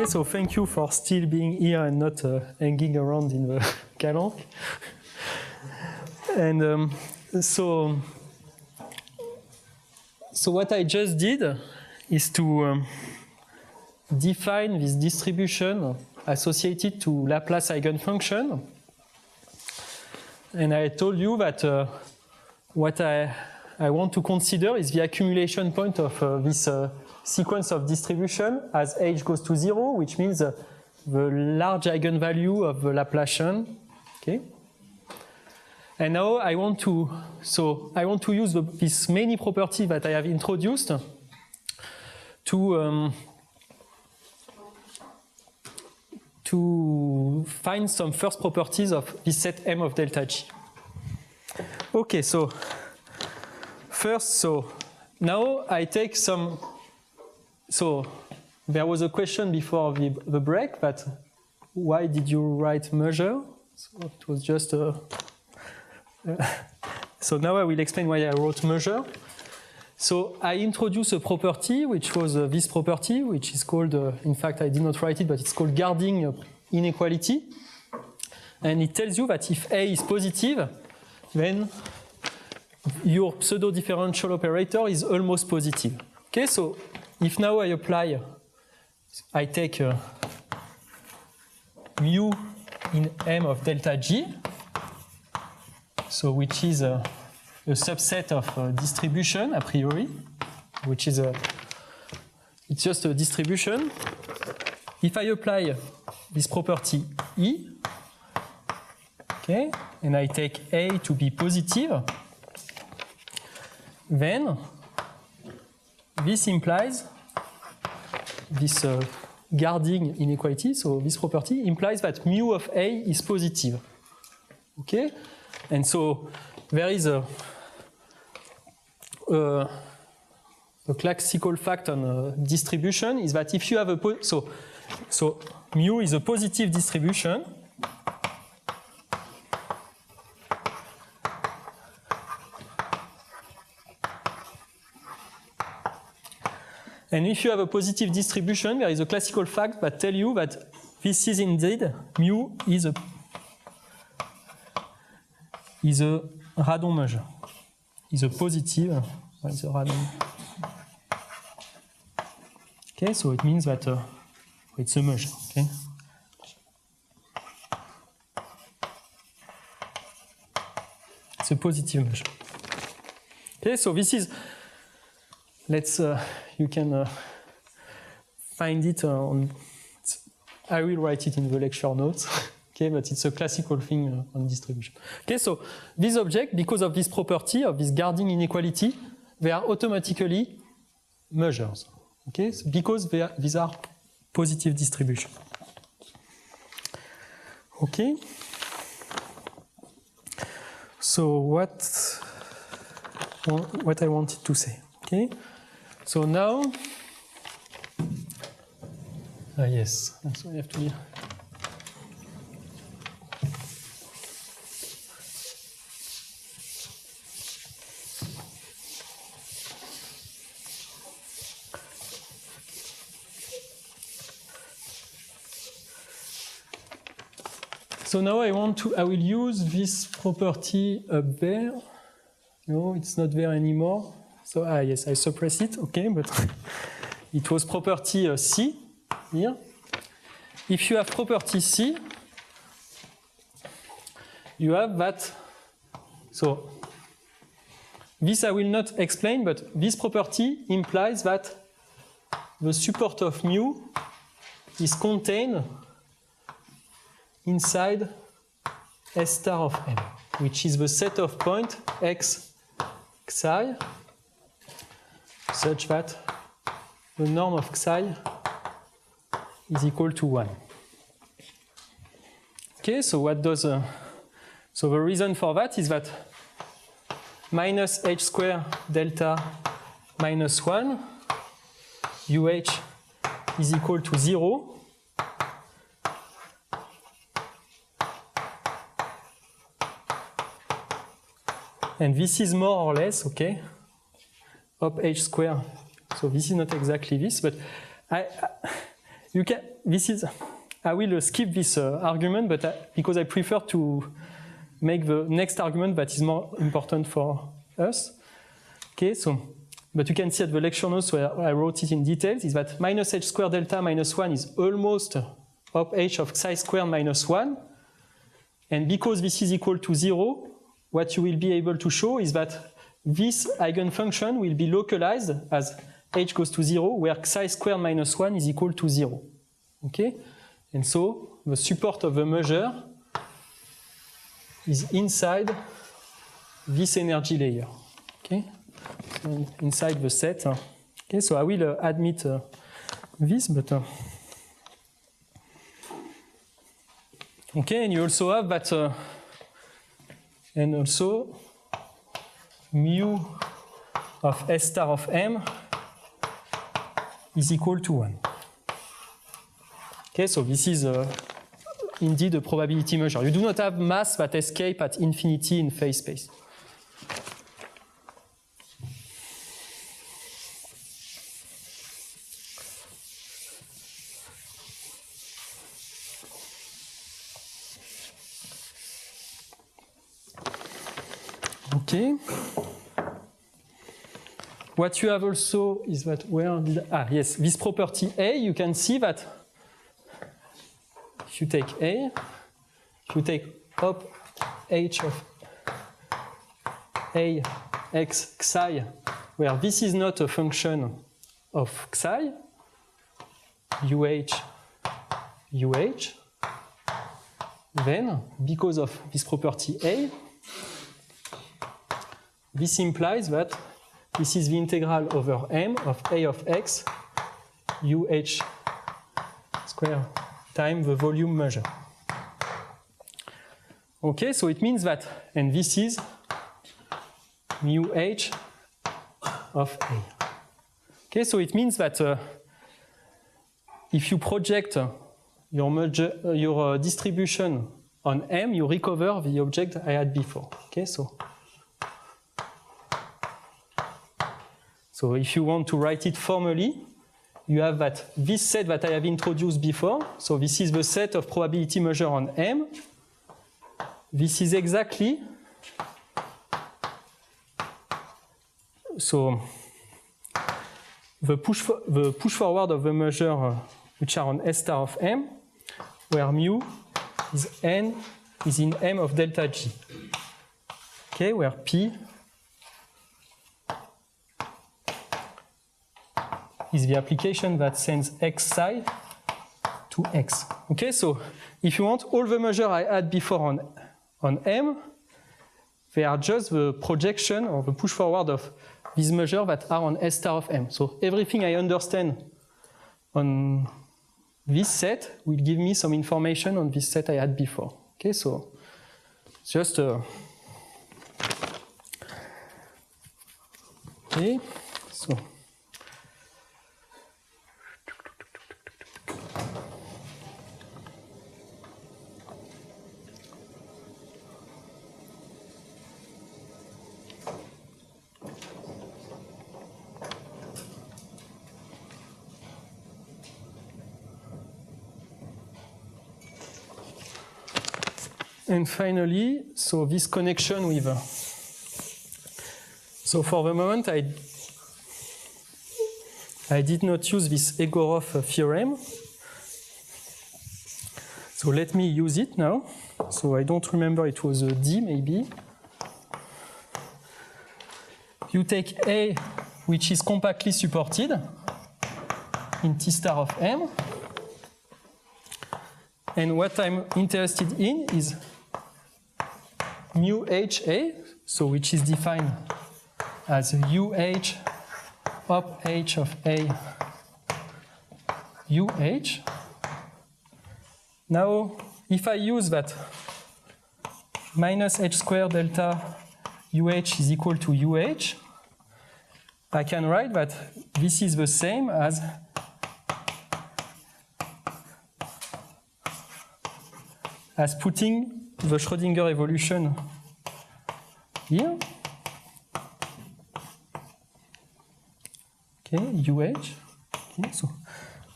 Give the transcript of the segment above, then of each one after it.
So thank you for still being here and not hanging around in the Calanque. And so what I just did is to define this distribution associated to Laplace eigenfunction. And I told you that what I want to consider is the accumulation point of this sequence of distribution as h goes to 0, which means the large eigenvalue of the Laplacian. Okay. And now I want to use this many property that I have introduced to find some first properties of this set M of delta G. Okay, so first, now I take some. So there was a question before the break, but why did you write measure? So it was just so now I will explain why I wrote measure. So I introduce a property, which was this property, which is called, in fact, I did not write it, but it's called guarding inequality. And it tells you that if A is positive, then your pseudo-differential operator is almost positive. Okay, so if now I take mu in M of delta G, so which is a subset of distribution a priori, which is it's just a distribution. If I apply this property E, okay, and I take A to be positive, then this implies this guarding inequality, so this property implies that mu of A is positive. Okay? And so there is a classical fact on distribution is that if you have a so mu is a positive distribution, and if you have a positive distribution, there is a classical fact that tells you that this is indeed mu is a radon measure. Is a positive. Is a radon. Okay, so it means that it's a measure. Okay. It's a positive measure. Okay, so this is. Let's. You can find it on. I will write it in the lecture notes. Okay, but it's a classical thing on distribution. Okay, so these objects, because of this property of this guarding inequality, they are automatically measures. Okay, so because these are positive distribution. Okay. So what I wanted to say. Okay. So now, yes, so I have to. So now I will use this property up there. No, it's not there anymore. So, yes, I suppress it, okay, but it was property C here. If you have property C, you have that. So, this I will not explain, but this property implies that the support of mu is contained inside S star of M, which is the set of points x psi, such that the norm of psi is equal to 1. Okay, so what does so the reason for that is that minus h squared delta minus 1 UH is equal to 0 And this is more or less, okay, op h square. So this is not exactly this, but you can, this is, I will skip this argument, but because I prefer to make the next argument that is more important for us. Okay, so, but you can see at the lecture notes where I wrote it in details, is that minus h squared delta minus 1 is almost op h of psi squared minus 1. And because this is equal to 0, what you will be able to show is that this eigenfunction will be localized as h goes to 0, where psi squared minus 1 is equal to 0. Okay? And so the support of the measure is inside this energy layer. Okay? So inside the set. Okay, so I will admit this, but okay, and you also have that, and also mu of S star of M is equal to 1. Okay, so this is indeed a probability measure. You do not have mass that escape at infinity in phase space. Okay. What you have also is that yes, this property A, you can see that if you take A, if you take op h of A x psi, where this is not a function of psi, UH, then because of this property A, this implies that this is the integral over M of A of x UH square times the volume measure. Okay, so it means that, and this is mu h of A. Okay, so it means that if you project your distribution on M, you recover the object I had before. Okay, so if you want to write it formally, you have that this set that I have introduced before. So this is the set of probability measure on M. This is exactly, so the push forward of the measure which are on S star of M, where mu is in M of delta G. Okay, where P is the application that sends x psi to x. Okay, so if you want all the measures I had before on M, they are just the projection or the push forward of these measures that are on S star of M. So everything I understand on this set will give me some information on this set I had before. Okay, so just okay, so and finally, so this connection with, so for the moment I did not use this Egorov theorem. So let me use it now. So I don't remember, it was a D maybe. You take A, which is compactly supported in T star of M. And what I'm interested in is mu HA, so which is defined as UH op H of A UH. Now, if I use that minus h squared delta UH is equal to UH, I can write that this is the same as putting the Schrödinger evolution here. okay, UH. Okay, so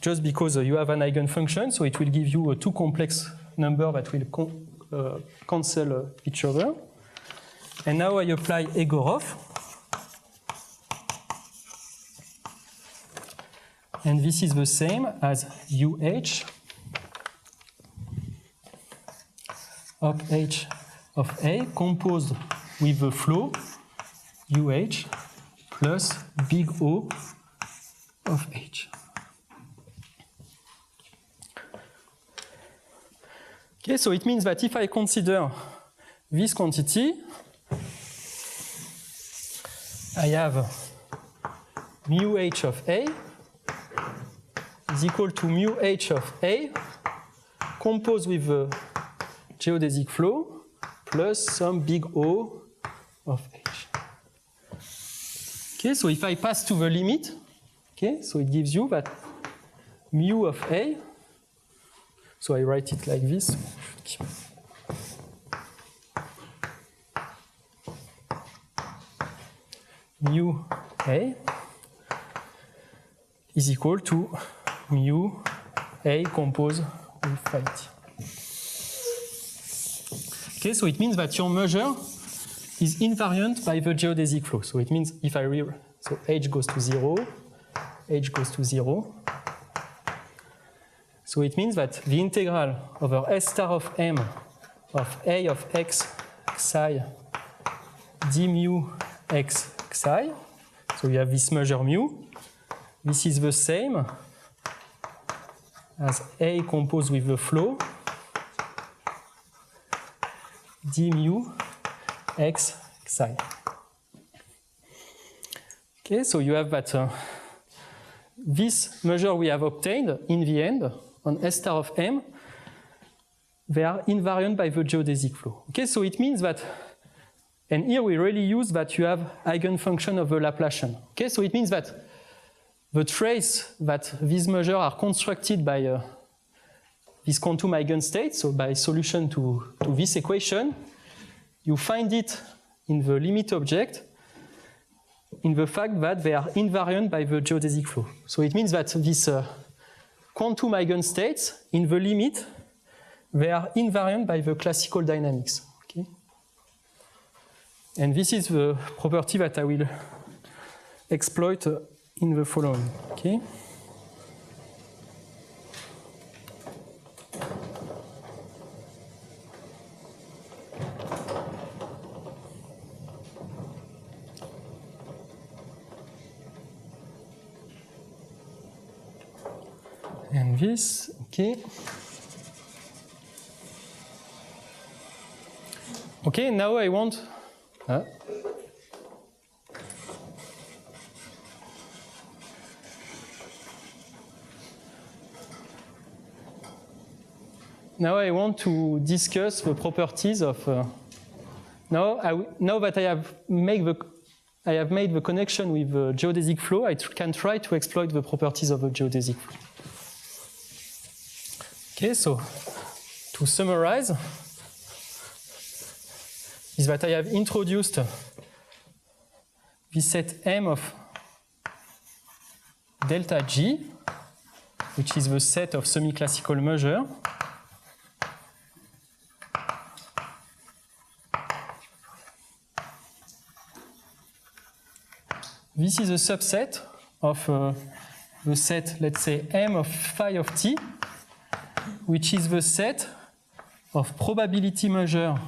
just because you have an eigenfunction, so it will give you a two complex number that will cancel each other. And now I apply Egorov. And this is the same as UH of H of A composed with the flow UH plus big O of H. Okay, so it means that if I consider this quantity, I have mu H of A is equal to mu H of A composed with the geodesic flow plus some big O of H. Okay, so if I pass to the limit, okay, so it gives you that mu of A, so I write it like this. Mu A is equal to mu A composed with phi t. Okay, so it means that your measure is invariant by the geodesic flow. So it means if I so H goes to 0, H goes to 0. So it means that the integral over S star of M of A of x psi d mu x psi, so you have this measure mu. This is the same as A composed with the flow d mu x psi. Okay, so you have that this measure we have obtained in the end on S star of M, they are invariant by the geodesic flow. Okay, so it means that, and here we really use that you have eigenfunction of the Laplacian. Okay, so it means that the trace that these measures are constructed by this quantum eigenstate, so by solution to this equation, you find it in the limit object in the fact that they are invariant by the geodesic flow. So it means that this quantum eigenstates in the limit, they are invariant by the classical dynamics. Okay? And this is the property that I will exploit in the following. Okay? And this, okay. Okay, now I want, now I want to discuss the properties of, now that I have made the connection with the geodesic flow, I can try to exploit the properties of the geodesic flow. Okay, so to summarize, is that I have introduced this set M of delta G, which is the set of semi-classical measures. This is a subset of the set, let's say, M of phi of t, which is the set of probability measure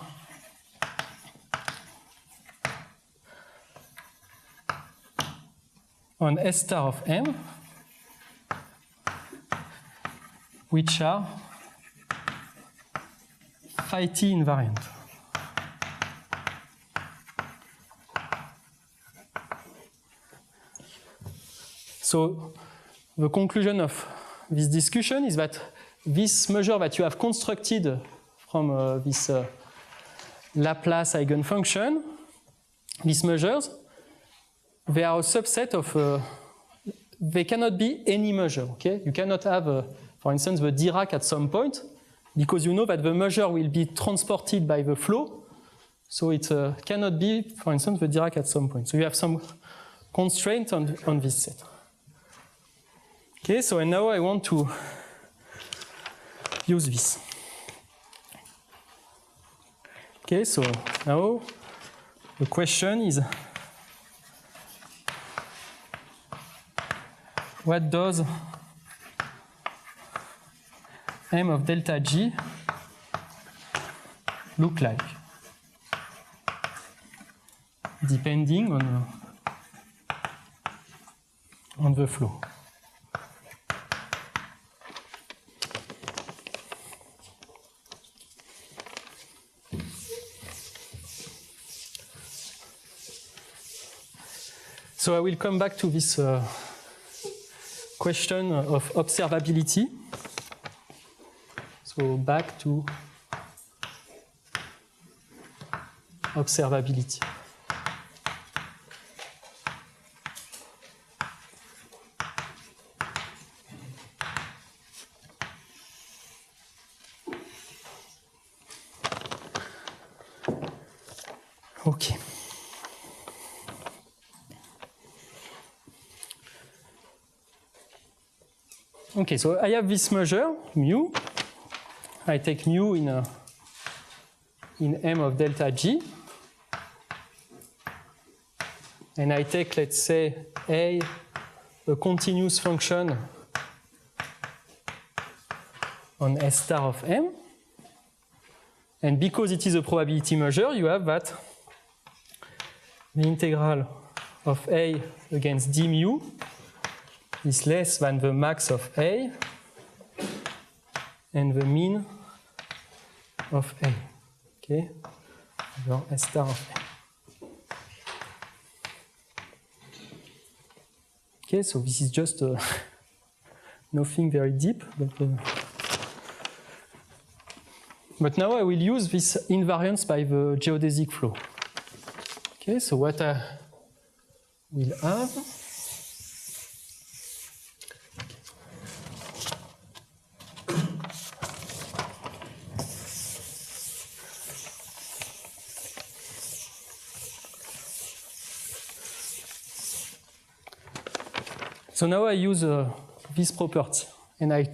on S star of M, which are phi t invariant. So the conclusion of this discussion is that this measure that you have constructed from this Laplace eigenfunction, these measures, they are a subset of, they cannot be any measure, okay? You cannot have, for instance, the Dirac at some point, because you know that the measure will be transported by the flow, so it cannot be, for instance, the Dirac at some point. So you have some constraint on this set. Okay, so and now I want to use this. Okay, so now the question is, what does m of delta g look like, depending on the flow? So I will come back to this question of observability. So back to observability. Okay. Okay, so I have this measure, mu. I take mu in m of delta g. And I take, let's say, a continuous function on S star of m. And because it is a probability measure, you have that the integral of a against d mu is less than the max of a and the mean of a, okay, over S star of m. Okay, so this is just nothing very deep, but now I will use this invariance by the geodesic flow. Okay, so what I will have, so now I use this property, and I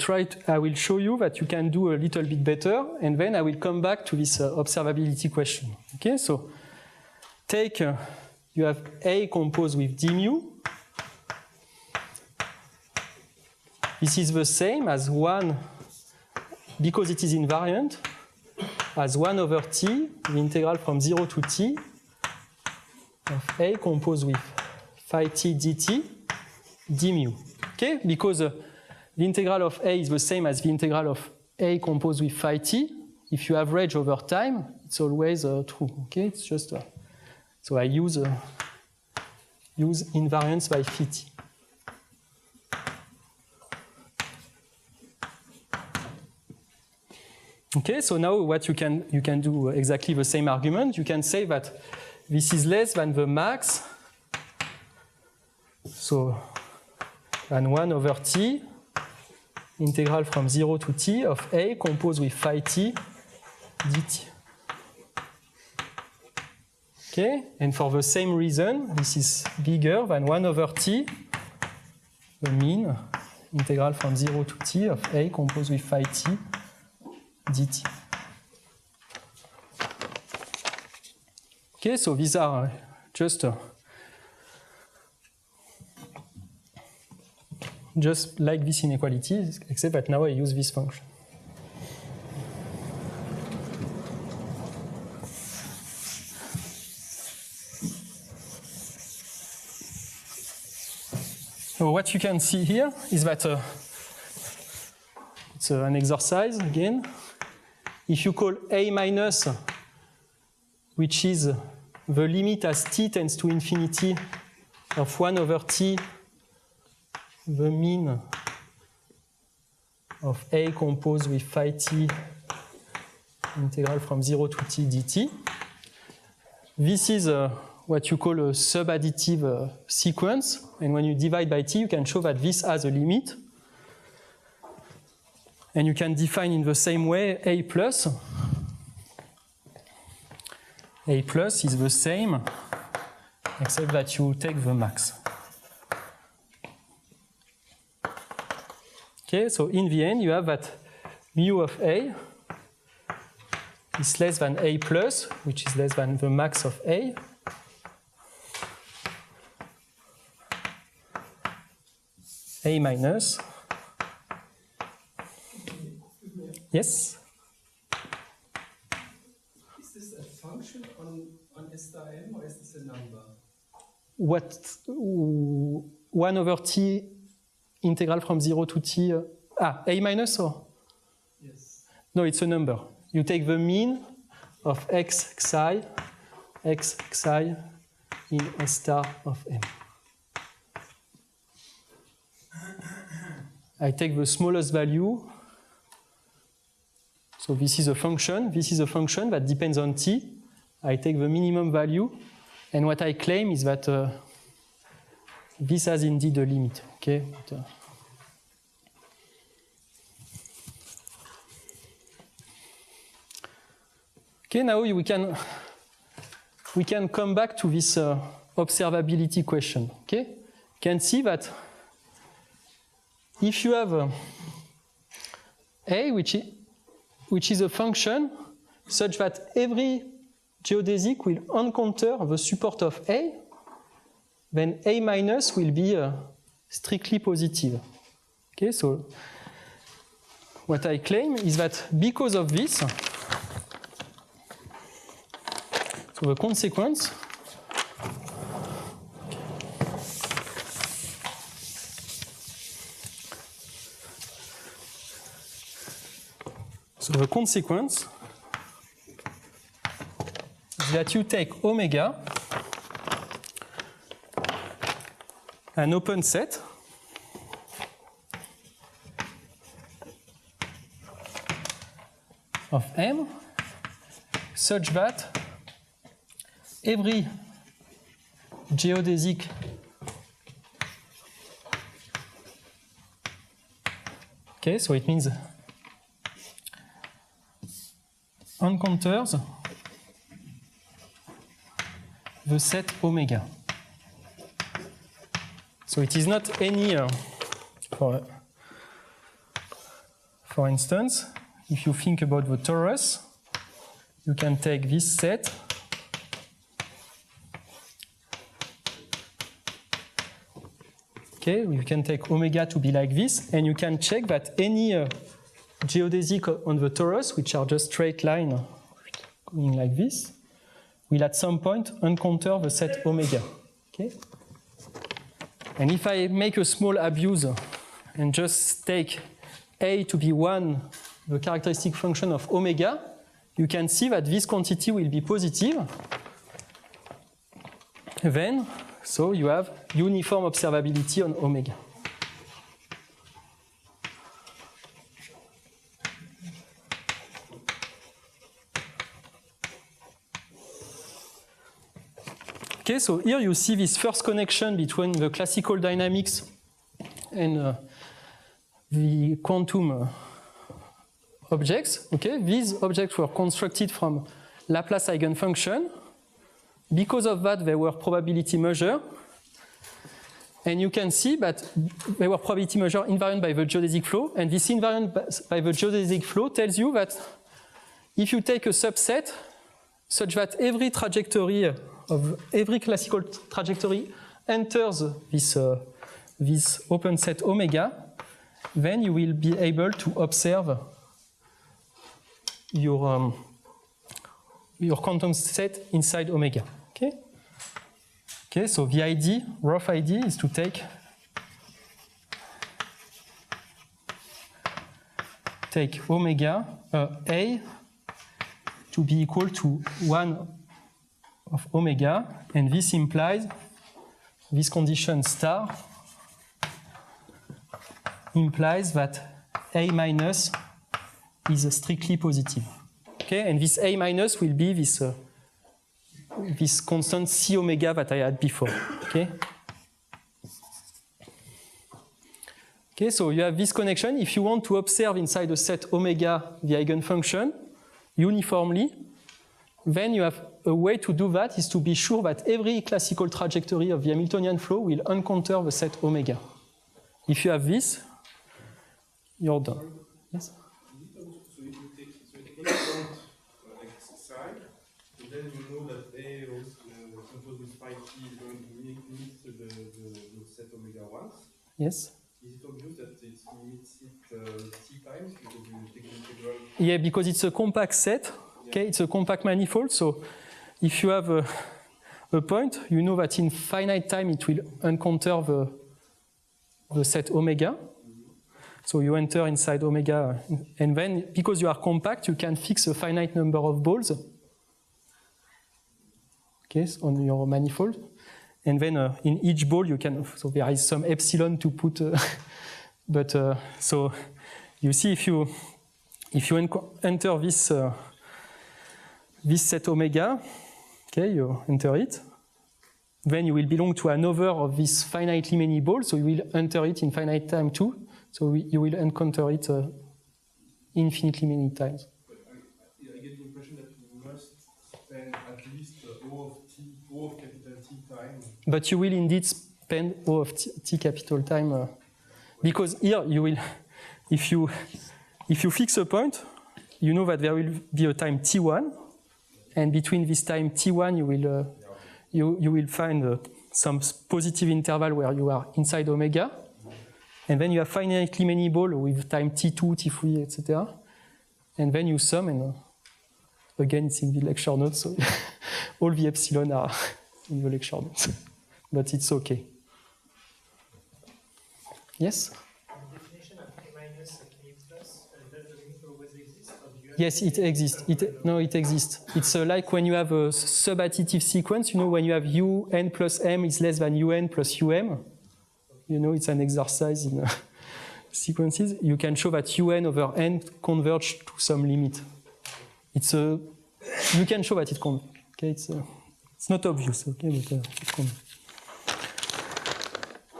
will show you that you can do a little bit better, and then I will come back to this observability question. Okay, so take, you have A composed with d mu. This is the same as 1, because it is invariant, as 1 over t, the integral from 0 to t of A composed with phi t dt d mu. Okay, because the integral of A is the same as the integral of A composed with phi t. If you average over time, it's always true. Okay, it's just so I use invariance by phi t. Okay, so now what you can do exactly the same argument. You can say that this is less than the max, so than 1 over t, integral from 0 to t of A composed with phi t dt. Okay, and for the same reason, this is bigger than 1 over t, the mean, integral from 0 to t of A composed with phi t dt. Okay, so these are just like this inequality, except that now I use this function. So what you can see here is that it's an exercise again. If you call A minus, which is the limit as t tends to infinity of 1 over t, the mean of A composed with phi t integral from 0 to t dt. This is what you call a subadditive sequence, and when you divide by t, you can show that this has a limit. And you can define in the same way A plus. A plus is the same, except that you take the max. Okay, so in the end, you have that mu of A is less than A plus, which is less than the max of A. A minus. Yes? Is this a function on S star m or is this a number? What 1 over t integral from 0 to t? A minus or? Yes. No, it's a number. You take the mean of x xi in S star of m. I take the smallest value. So this is a function. This is a function that depends on t. I take the minimum value. And what I claim is that this has indeed a limit. Okay. Okay, now we can come back to this observability question. Okay, you can see that if you have A, which is a function such that every geodesic will encounter the support of A, then A minus will be strictly positive. Okay, so what I claim is that because of this, so the consequence is that you take omega, an open set, of M, such that every geodesic okay, so it means encounters the set omega. So it is not any, for instance, if you think about the torus, you can take this set okay, you can take omega to be like this, and you can check that any geodesic on the torus, which are just straight line going like this, will at some point encounter the set omega. Okay? And if I make a small abuse and just take A to be 1, the characteristic function of omega, you can see that this quantity will be positive. Then, so you have uniform observability on omega. Okay, so here you see this first connection between the classical dynamics and the quantum objects. Okay, these objects were constructed from Laplace eigenfunction. Because of that, they were probability measure. And you can see that they were probability measure invariant by the geodesic flow. And this invariant by the geodesic flow tells you that if you take a subset such that every trajectory of every classical trajectory enters this open set omega, then you will be able to observe your quantum set inside omega. Okay? Okay, so the idea, rough idea, is to take omega A to be equal to 1 of omega, and this implies this condition star implies that A minus is strictly positive. Okay, and this A minus will be this this constant C omega that I had before. Okay. Okay, so you have this connection. If you want to observe inside a set omega the eigenfunction uniformly, then you have a way to do that is to be sure that every classical trajectory of the Hamiltonian flow will encounter the set omega. If you have this, you're done. Yes? So it only count X side, and then you know that A suppose with phi t is going to limit the set omega once. Yes? Is it obvious that it limits it t times because you take the integral? Yeah, because it's a compact set. Okay, it's a compact manifold. So if you have a point, you know that in finite time it will encounter the set omega. So you enter inside omega, and then because you are compact, you can fix a finite number of balls. Okay, so on your manifold, and then in each ball you can. So there is some epsilon to put, but so you see if you enter this set omega, okay, you enter it. Then you will belong to another of these finitely many balls, so you will enter it in finite time too. So you will encounter it infinitely many times. But I get the impression that you must spend at least O of capital T time. But you will indeed spend O of t capital time, because here you will, if you fix a point, you know that there will be a time t1, and between this time t1 you will find some positive interval where you are inside omega. And then you have finitely many balls with time t2, t3, etc. And then you sum, and again, it's in the lecture notes, so all the epsilon are in the lecture notes. But it's okay. Yes? The definition of K minus and K plus, does the limit always exist? Or do you have Yes, it exists. It exists. It's like when you have a subadditive sequence, you know, when you have un plus m is less than un plus um. You know, it's an exercise in sequences. You can show that un over n converge to some limit. You can show that it converges. Okay, it's not obvious. Okay, but it converges.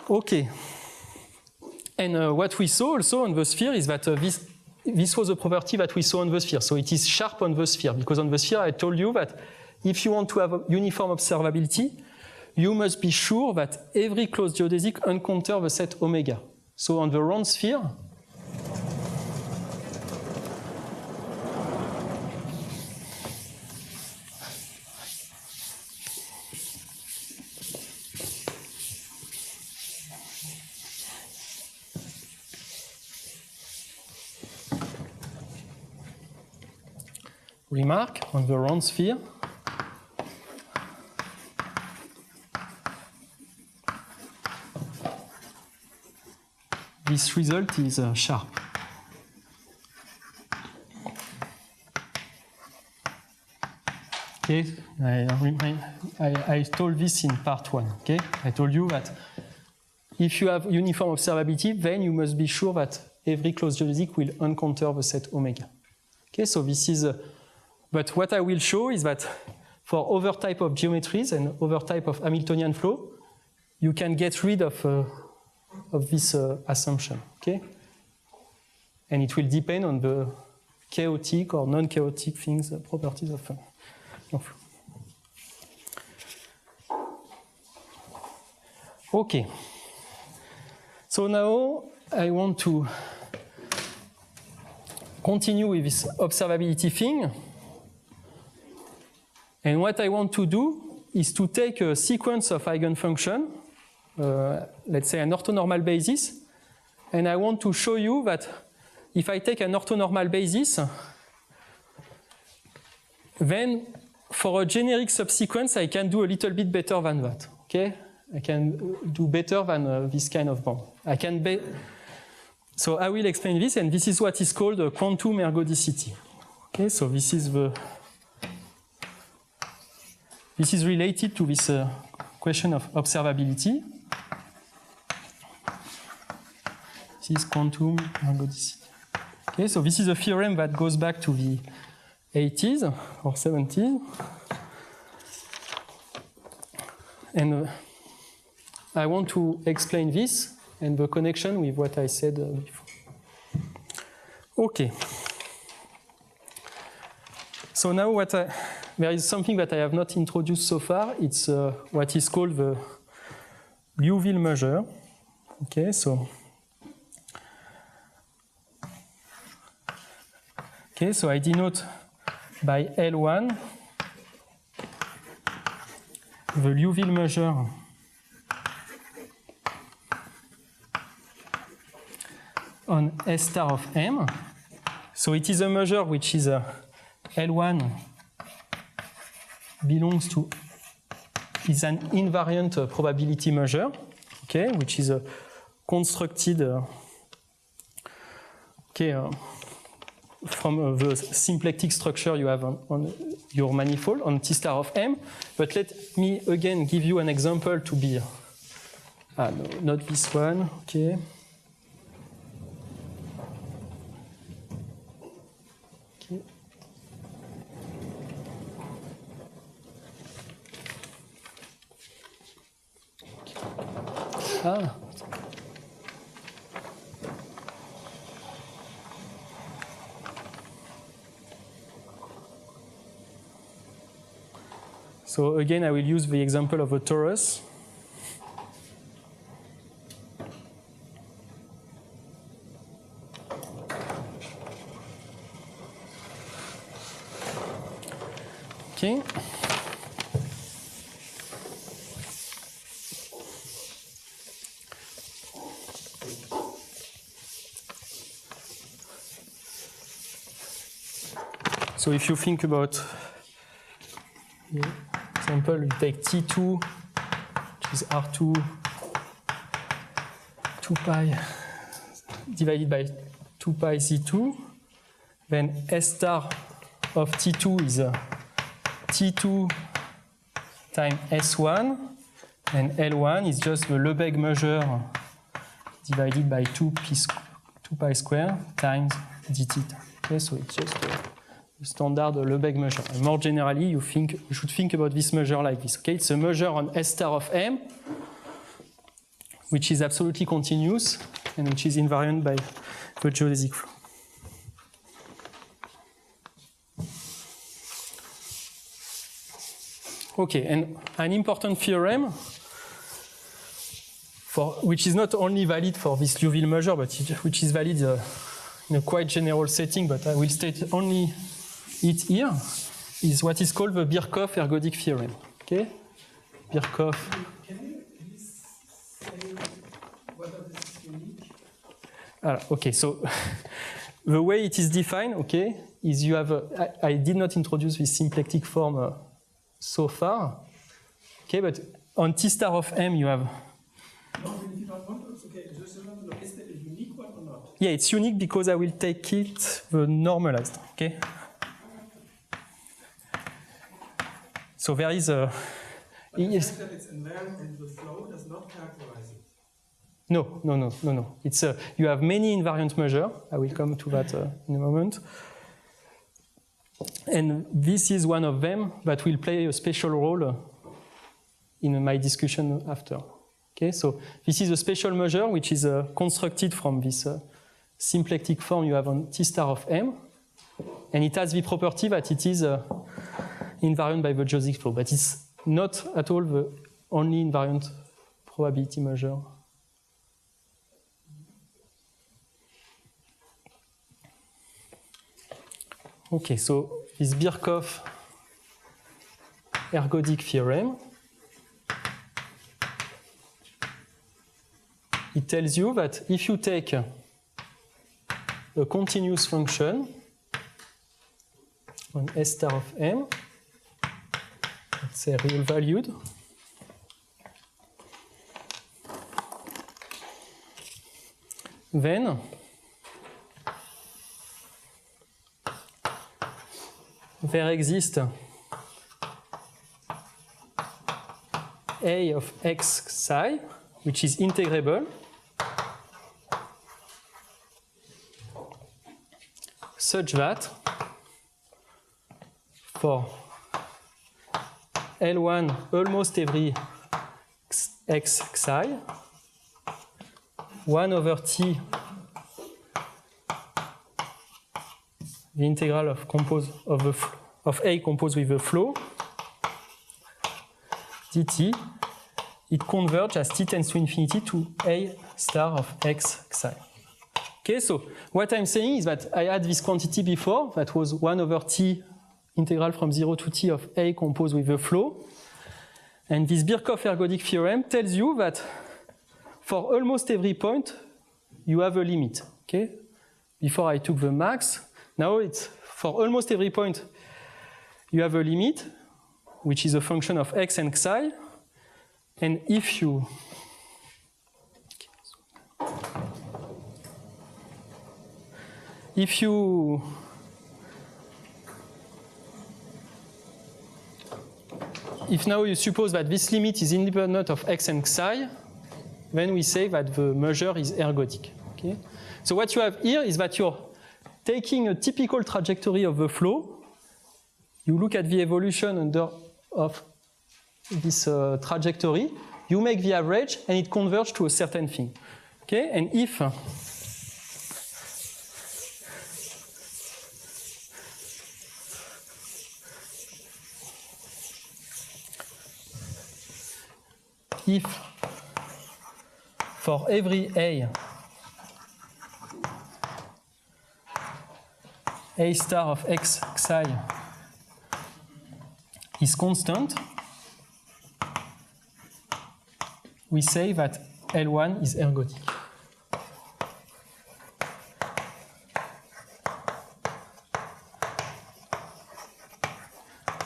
Okay. And what we saw also on the sphere is that this was a property that we saw on the sphere. So it is sharp on the sphere, because on the sphere I told you that if you want to have a uniform observability, you must be sure that every closed geodesic encounters the set omega. So on the round sphere, remark on the round sphere, this result is sharp. Okay, I told this in part 1. Okay, I told you that if you have uniform observability, then you must be sure that every closed geodesic will encounter the set omega. Okay, so this is. But what I will show is that for other type of geometries and other type of Hamiltonian flow, you can get rid of this assumption, okay? And it will depend on the chaotic or non-chaotic things, properties of flow. Okay. So now I want to continue with this observability thing. And what I want to do is to take a sequence of eigenfunction, let's say an orthonormal basis, and I want to show you that if I take an orthonormal basis, then for a generic subsequence, I can do a little bit better than that, okay? I can do better than this kind of bound. So I will explain this, and this is what is called a quantum ergodicity. Okay, so this is related to this question of observability. This is quantum ergodicity. Okay, so this is a theorem that goes back to the 80s or 70s. And I want to explain this and the connection with what I said before. Okay. So now there is something that I have not introduced so far. It's what is called the Liouville measure. Okay, so Okay, so I denote by L1 the Liouville measure on S star of M. So it is a measure which is L1 belongs to, is an invariant probability measure, okay, which is constructed from the symplectic structure you have on your manifold on T star of M. But let me again give you an example to be, no, not this one, okay. Ah. So again, I will use the example of a torus. Okay. So if you think about, example, you take T2, which is R2, 2 pi divided by 2 pi Z2, then S star of T2 is T2 times S1, and L1 is just the Lebesgue measure divided by 2 pi square times d theta. Okay, so it's just standard Lebesgue measure. And more generally, you should think about this measure like this. Okay, it's a measure on S star of M, which is absolutely continuous and which is invariant by the geodesic flow. Okay, and an important theorem which is not only valid for this Liouville measure, but which is valid in a quite general setting, but I will state only it here, is what is called the Birkhoff ergodic theorem. Okay, Birkhoff. Can you please say whether this is unique? Okay, so the way it is defined, okay, is you have I did not introduce this symplectic form so far, okay, but on T star of M you have. No, if you don't want to, it's okay. Just want to know, is that a unique one or not? Yeah, it's unique because I will take it the normalized, okay. So there is a. But the fact that it's invariant and the flow does not characterize it. No. It's you have many invariant measures. I will come to that in a moment. And this is one of them that will play a special role in my discussion after. Okay, so this is a special measure which is constructed from this symplectic form you have on T star of M, and it has the property that it is invariant by the geodesic flow, but it's not at all the only invariant probability measure. Okay, so this Birkhoff ergodic theorem, it tells you that if you take a continuous function on S star of M, let's say real valued, then there exists A of x psi, which is integrable such that for L1 almost every x psi, 1 over t, the integral of A composed with the flow, dt, it converges as t tends to infinity to A star of x psi. Okay, so what I'm saying is that I had this quantity before, that was 1 over t integral from 0 to t of A composed with the flow. And this Birkhoff ergodic theorem tells you that for almost every point, you have a limit. Okay? Before I took the max, now it's for almost every point, you have a limit, which is a function of x and psi. And if you if now you suppose that this limit is independent of x and psi, then we say that the measure is ergodic. Okay? So what you have here is that you're taking a typical trajectory of the flow. You look at the evolution of this trajectory. You make the average, and it converges to a certain thing. Okay? And if for every A star of x psi is constant, we say that L1 is ergodic.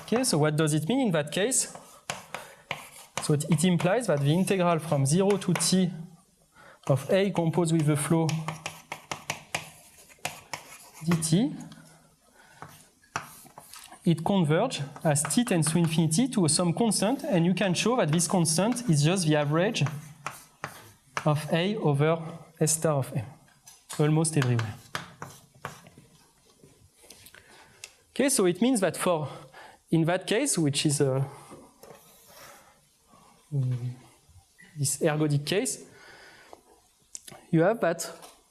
Okay, so what does it mean in that case? So it implies that the integral from 0 to t of A composed with the flow dt, it converges as t tends to infinity to some constant, and you can show that this constant is just the average of A over S star of A, almost everywhere. Okay, so it means that in that case, which is this ergodic case, you have that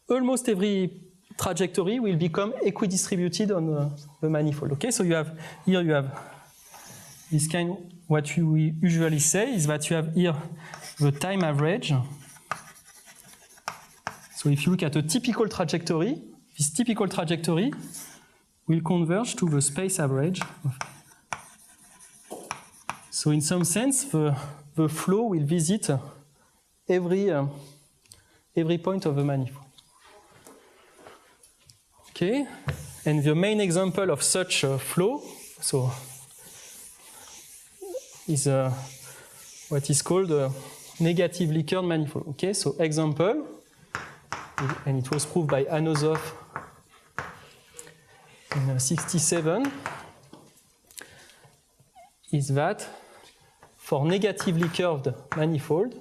almost every trajectory will become equidistributed on the manifold. Okay, so here you have this kind. What we usually say is that you have here the time average. So if you look at a typical trajectory, this typical trajectory will converge to the space average. So in some sense, the flow will visit every point of the manifold. Okay, and the main example of such a flow, so is what is called a negatively curved manifold. Okay, so example, and it was proved by Anosov in 1967, is that for negatively curved manifold,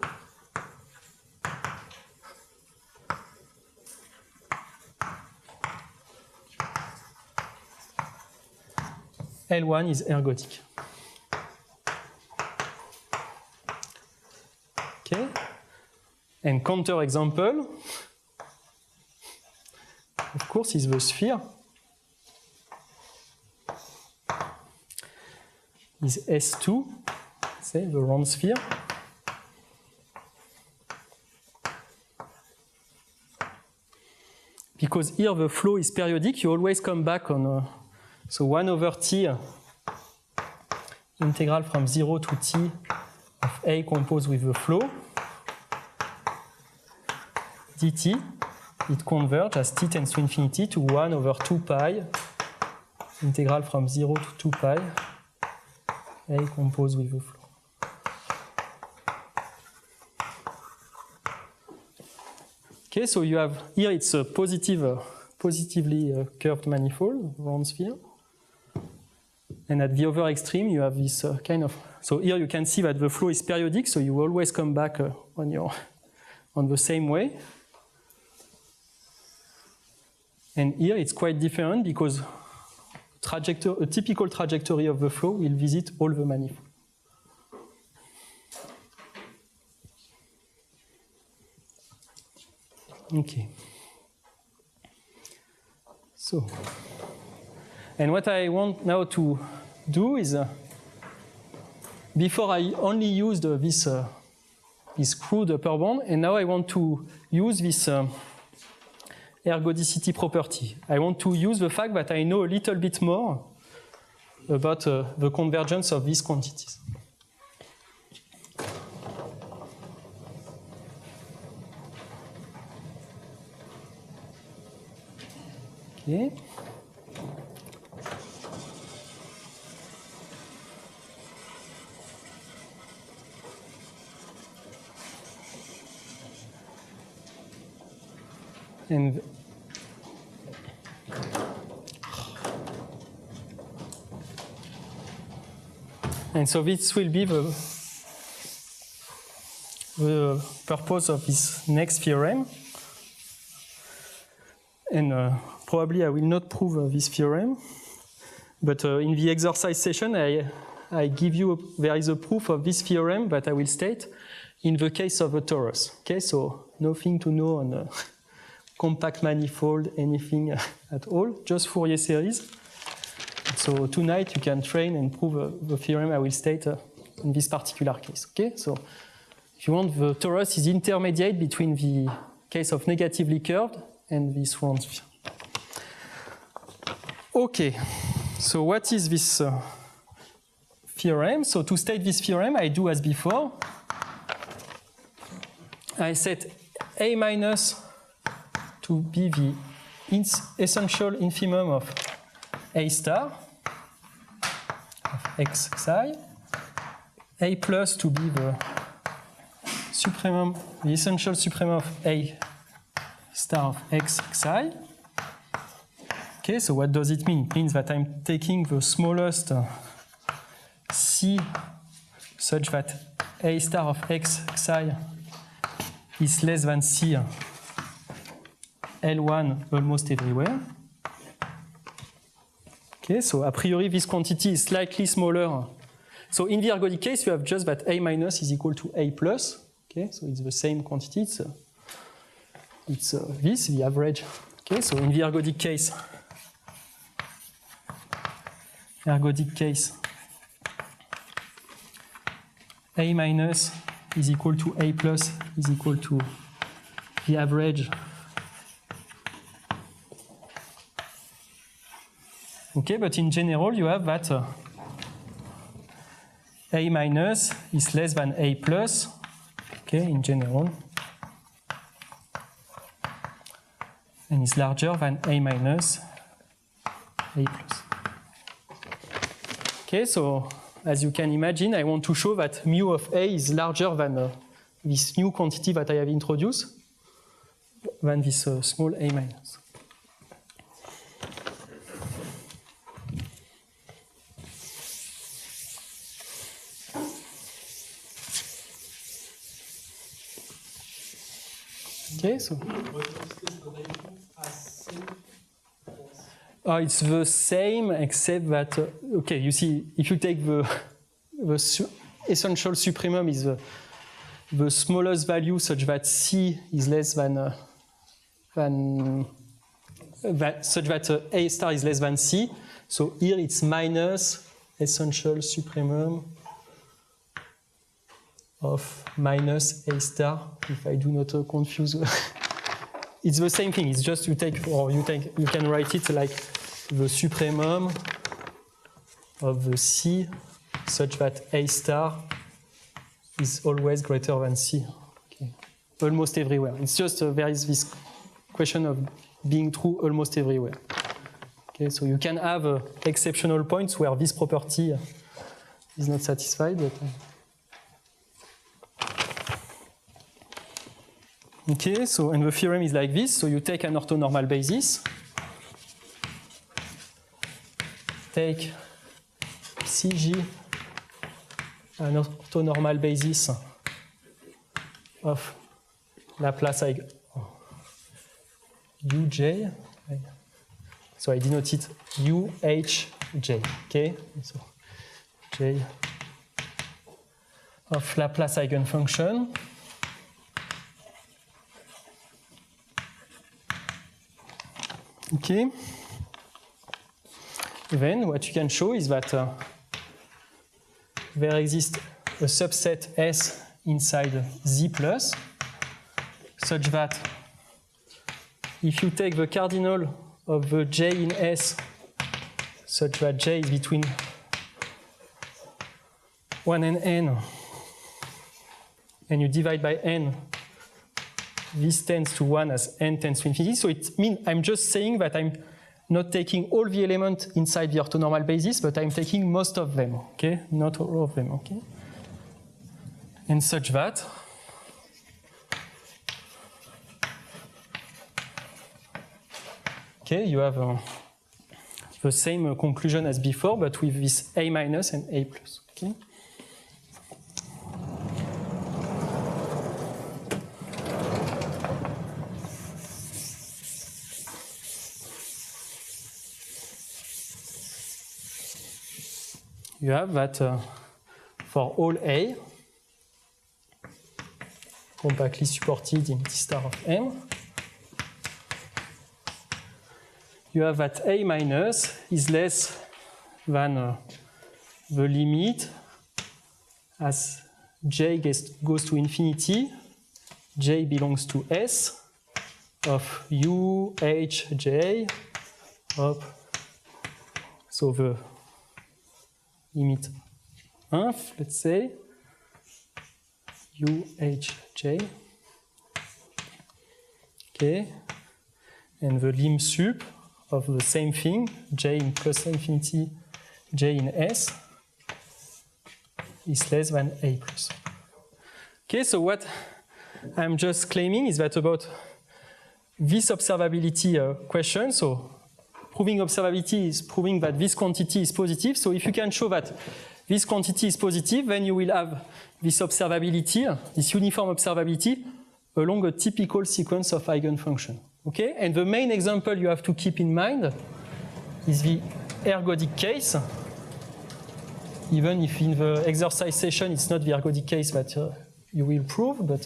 L1 is ergodic. Okay, and counter example, of course, is the sphere. Is S2, say the round sphere. Because here the flow is periodic, you always come back on so 1 over t integral from 0 to t of A composed with the flow dt, it converges as t tends to infinity to 1 over 2 pi integral from 0 to 2 pi A composed with the flow. Okay, so you have here it's a positively curved manifold, round sphere. And at the other extreme, you have this kind of. So here you can see that the flow is periodic, so you always come back on the same way. And here it's quite different because a typical trajectory of the flow will visit all the manifolds. Okay. So, and what I want now to do is, before I only used this crude upper bound, and now I want to use this ergodicity property. I want to use the fact that I know a little bit more about the convergence of these quantities. Okay. And so this will be the purpose of this next theorem. And probably I will not prove this theorem, but in the exercise session I give you, there is a proof of this theorem that I will state in the case of a torus. Okay, so nothing to know on compact manifold, anything at all, just Fourier series. So tonight you can train and prove the theorem I will state in this particular case. Okay, so if you want, the torus is intermediate between the case of negatively curved and this one. Okay, so what is this theorem? So to state this theorem, I do as before. I set A minus to be the essential infimum of A star of x psi, A plus to be the supremum, the essential supremum of A star of x psi. Okay, so what does it mean? It means that I'm taking the smallest C such that A star of x psi is less than C L1 almost everywhere. Okay, so a priori this quantity is slightly smaller. So in the ergodic case, you have just that A minus is equal to A plus. Okay, so it's the same quantity. It's this, the average. Okay, so in the ergodic case, A minus is equal to A plus is equal to the average. Okay, but in general, you have that A minus is less than A plus. Okay, in general. And is larger than A minus A plus. Okay, so as you can imagine, I want to show that mu of A is larger than this new quantity that I have introduced, than this small A minus. Okay, so What is this relation as C? it's the same except that okay, you see, if you take the essential supremum is the smallest value such that C is less than such that A star is less than C. So here it's minus essential supremum of minus A star, if I do not confuse. It's the same thing, it's just you take, you can write it like the supremum of the C such that A star is always greater than C. Okay. Almost everywhere. It's just there is this question of being true almost everywhere. Okay, so you can have exceptional points where this property is not satisfied. But, okay, so and the theorem is like this. So you take an orthonormal basis, take CG, an orthonormal basis of Laplace UJ. So I denote it UHJ. Okay, so J of Laplace eigenfunction. Okay. Then what you can show is that there exists a subset S inside Z plus, such that if you take the cardinal of the J in S such that J is between 1 and n, and you divide by n, this tends to 1 as n tends to infinity. So it means I'm just saying that I'm not taking all the elements inside the orthonormal basis, but I'm taking most of them, okay? Not all of them, okay? And such that okay, you have the same conclusion as before, but with this A minus and A plus, okay? You have that for all A, compactly supported in T star of M, you have that A minus is less than the limit as J goes to infinity, J belongs to S of U, H, J, up, so the limit inf, let's say, U, H, J, okay, and the lim sup of the same thing, J in plus infinity, J in S, is less than A plus. Okay, so what I'm just claiming is that about this observability question, so proving observability is proving that this quantity is positive. So if you can show that this quantity is positive, then you will have this observability, this uniform observability, along a typical sequence of eigenfunction. Okay? And the main example you have to keep in mind is the ergodic case, even if in the exercise session it's not the ergodic case that you will prove, but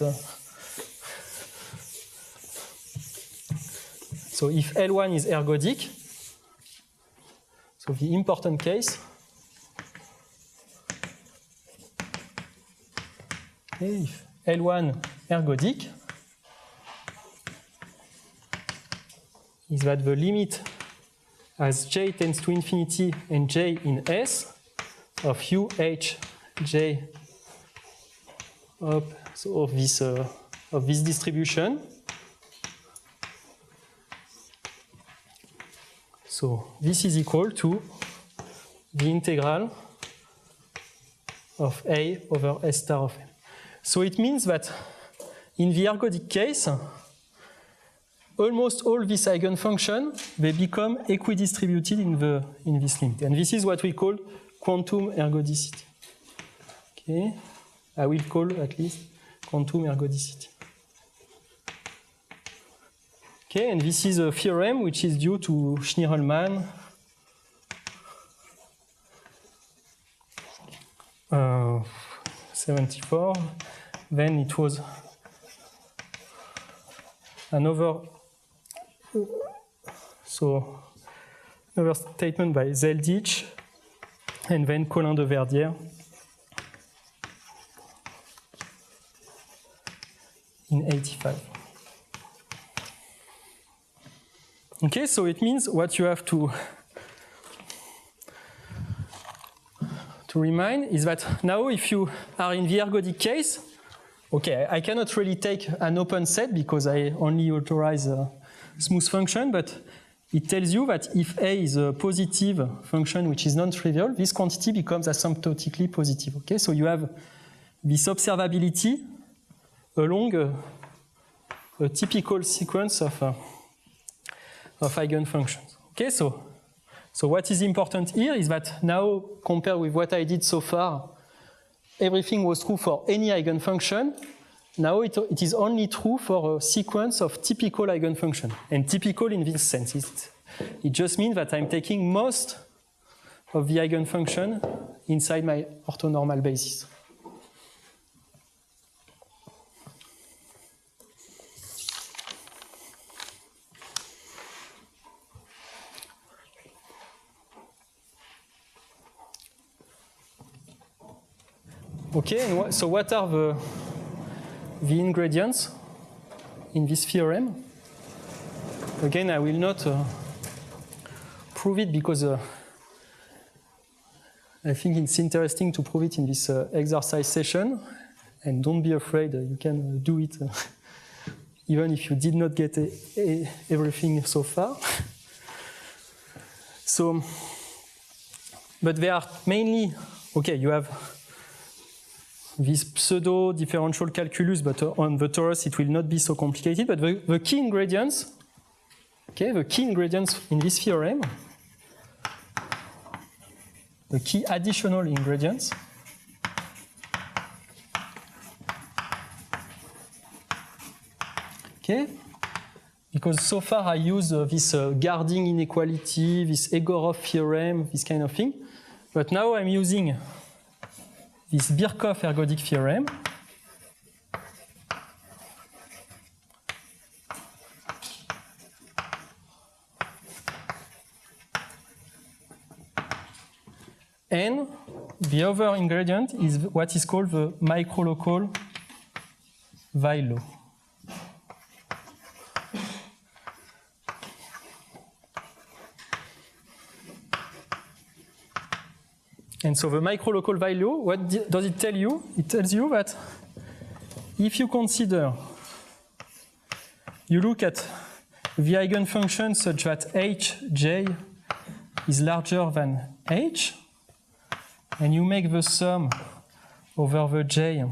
so if L1 is ergodic, so the important case, if L1 ergodic is that the limit as J tends to infinity and J in S of U, H, J up, so of this distribution. So this is equal to the integral of A over S star of M. So it means that in the ergodic case, almost all these eigenfunctions, they become equidistributed in this limit. And this is what we call quantum ergodicity. Okay, I will call at least quantum ergodicity. Okay, and this is a theorem which is due to Schnirelmann, 74. Then it was another statement by Zeldich, and then Colin de Verdière in 85. Okay, so it means what you have to remind is that now if you are in the ergodic case, okay, I cannot really take an open set because I only authorize a smooth function, but it tells you that if A is a positive function which is non-trivial, this quantity becomes asymptotically positive. Okay, so you have this observability along a typical sequence of eigenfunctions. Okay, so what is important here is that now, compared with what I did so far, everything was true for any eigenfunction. Now it is only true for a sequence of typical eigenfunction. And typical in this sense, it just means that I'm taking most of the eigenfunction inside my orthonormal basis. Okay, and so what are the ingredients in this theorem? again, I will not prove it because I think it's interesting to prove it in this exercise session. And don't be afraid, you can do it even if you did not get everything so far. So, but they are mainly, okay, you have this pseudo differential calculus, but on the torus it will not be so complicated. But the key ingredients, okay, the key ingredients in this theorem, the key additional ingredients, okay, because so far I use this guarding inequality, this Egorov theorem, this kind of thing, but now I'm using this Birkhoff ergodic theorem. And the other ingredient is what is called the microlocal Weil law. And so the microlocal value, what does it tell you? It tells you that if you consider, you look at the eigenfunction such that hj is larger than h, and you make the sum over the j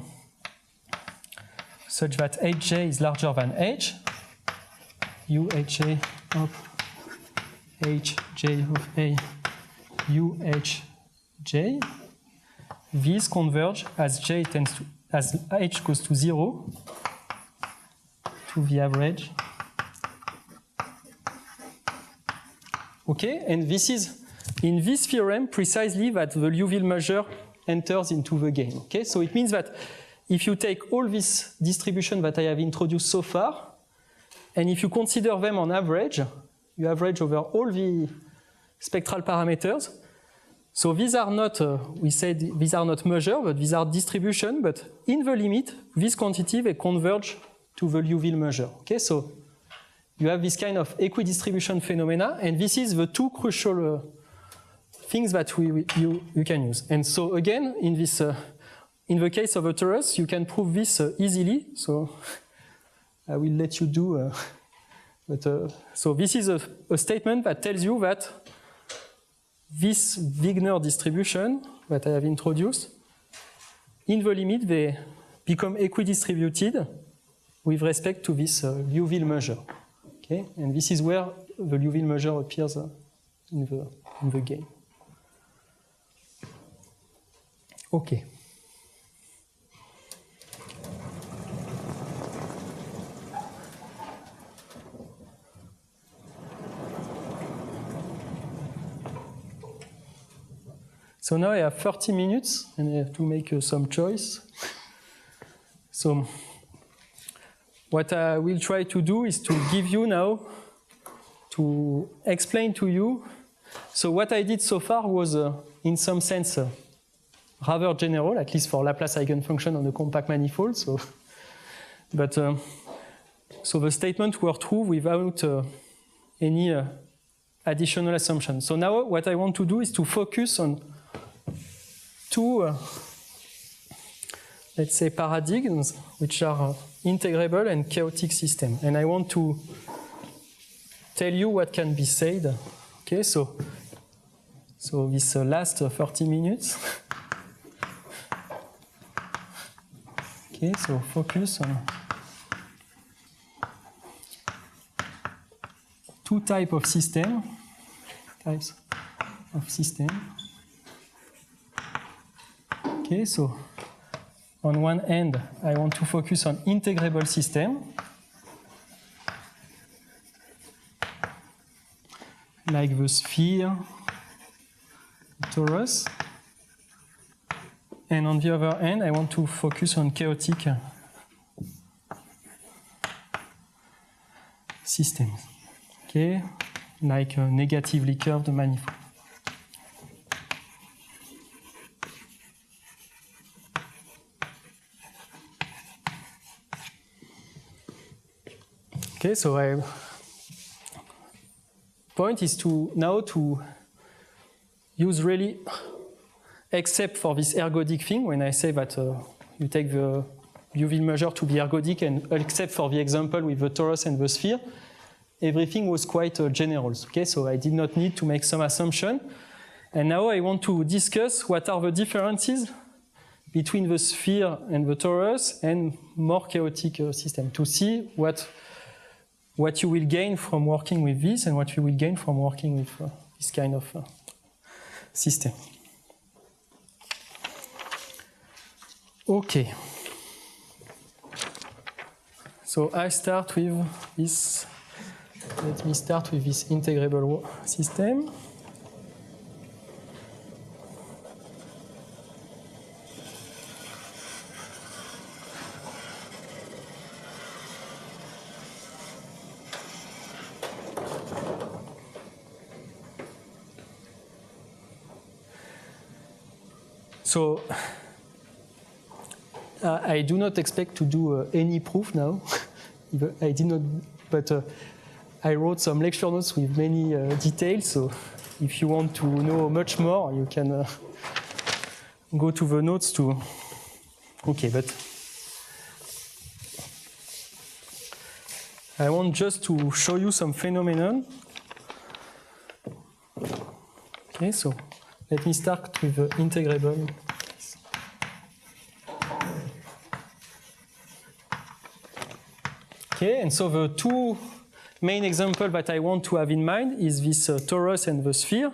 such that hj is larger than h, uhj of hj of a uhj, these converge as j tends to, as h goes to 0 to the average. Okay, and this is in this theorem precisely that the Liouville measure enters into the game. Okay, so it means that if you take all this distribution that I have introduced so far, and if you consider them on average, you average over all the spectral parameters. So these are not, we said these are not measure, but these are distribution, but in the limit, this quantity, they converge to the Liouville measure. Okay, so you have this kind of equidistribution phenomena, and this is the two crucial things that you can use. And so again, in this, in the case of a torus, you can prove this easily. So I will let you do, so this is a statement that tells you that this Wigner distribution that I have introduced, in the limit, they become equidistributed with respect to this Liouville measure. Okay, and this is where the Liouville measure appears in the game. Okay. So now I have 30 minutes and I have to make some choice. So what I will try to do is to give you now, to explain to you. So what I did so far was in some sense rather general, at least for Laplace eigenfunction on a compact manifold. So, but so the statements were true without any additional assumptions. So now what I want to do is to focus on two, let's say, paradigms, which are integrable and chaotic system. And I want to tell you what can be said. Okay, so this last 30 minutes. Okay, so focus on two types of system. Okay, so on one end, I want to focus on integrable system, like the sphere, torus. And on the other end, I want to focus on chaotic systems. Okay, like a negatively curved manifold. Okay, so point is to now to use really, except for this ergodic thing, when I say that you take the UV measure to be ergodic, and except for the example with the torus and the sphere, everything was quite general. Okay, so I did not need to make some assumption. And now I want to discuss what are the differences between the sphere and the torus and more chaotic system, to see what you will gain from working with this and what you will gain from working with this kind of system. Okay. So I start with this. Let me start with this integrable system. So I do not expect to do any proof now. I did not, but I wrote some lecture notes with many details. So if you want to know much more, you can go to the notes to. Okay, but I want just to show you some phenomenon. Okay, so let me start with the integrable. Okay, and so the two main examples that I want to have in mind is this torus and the sphere.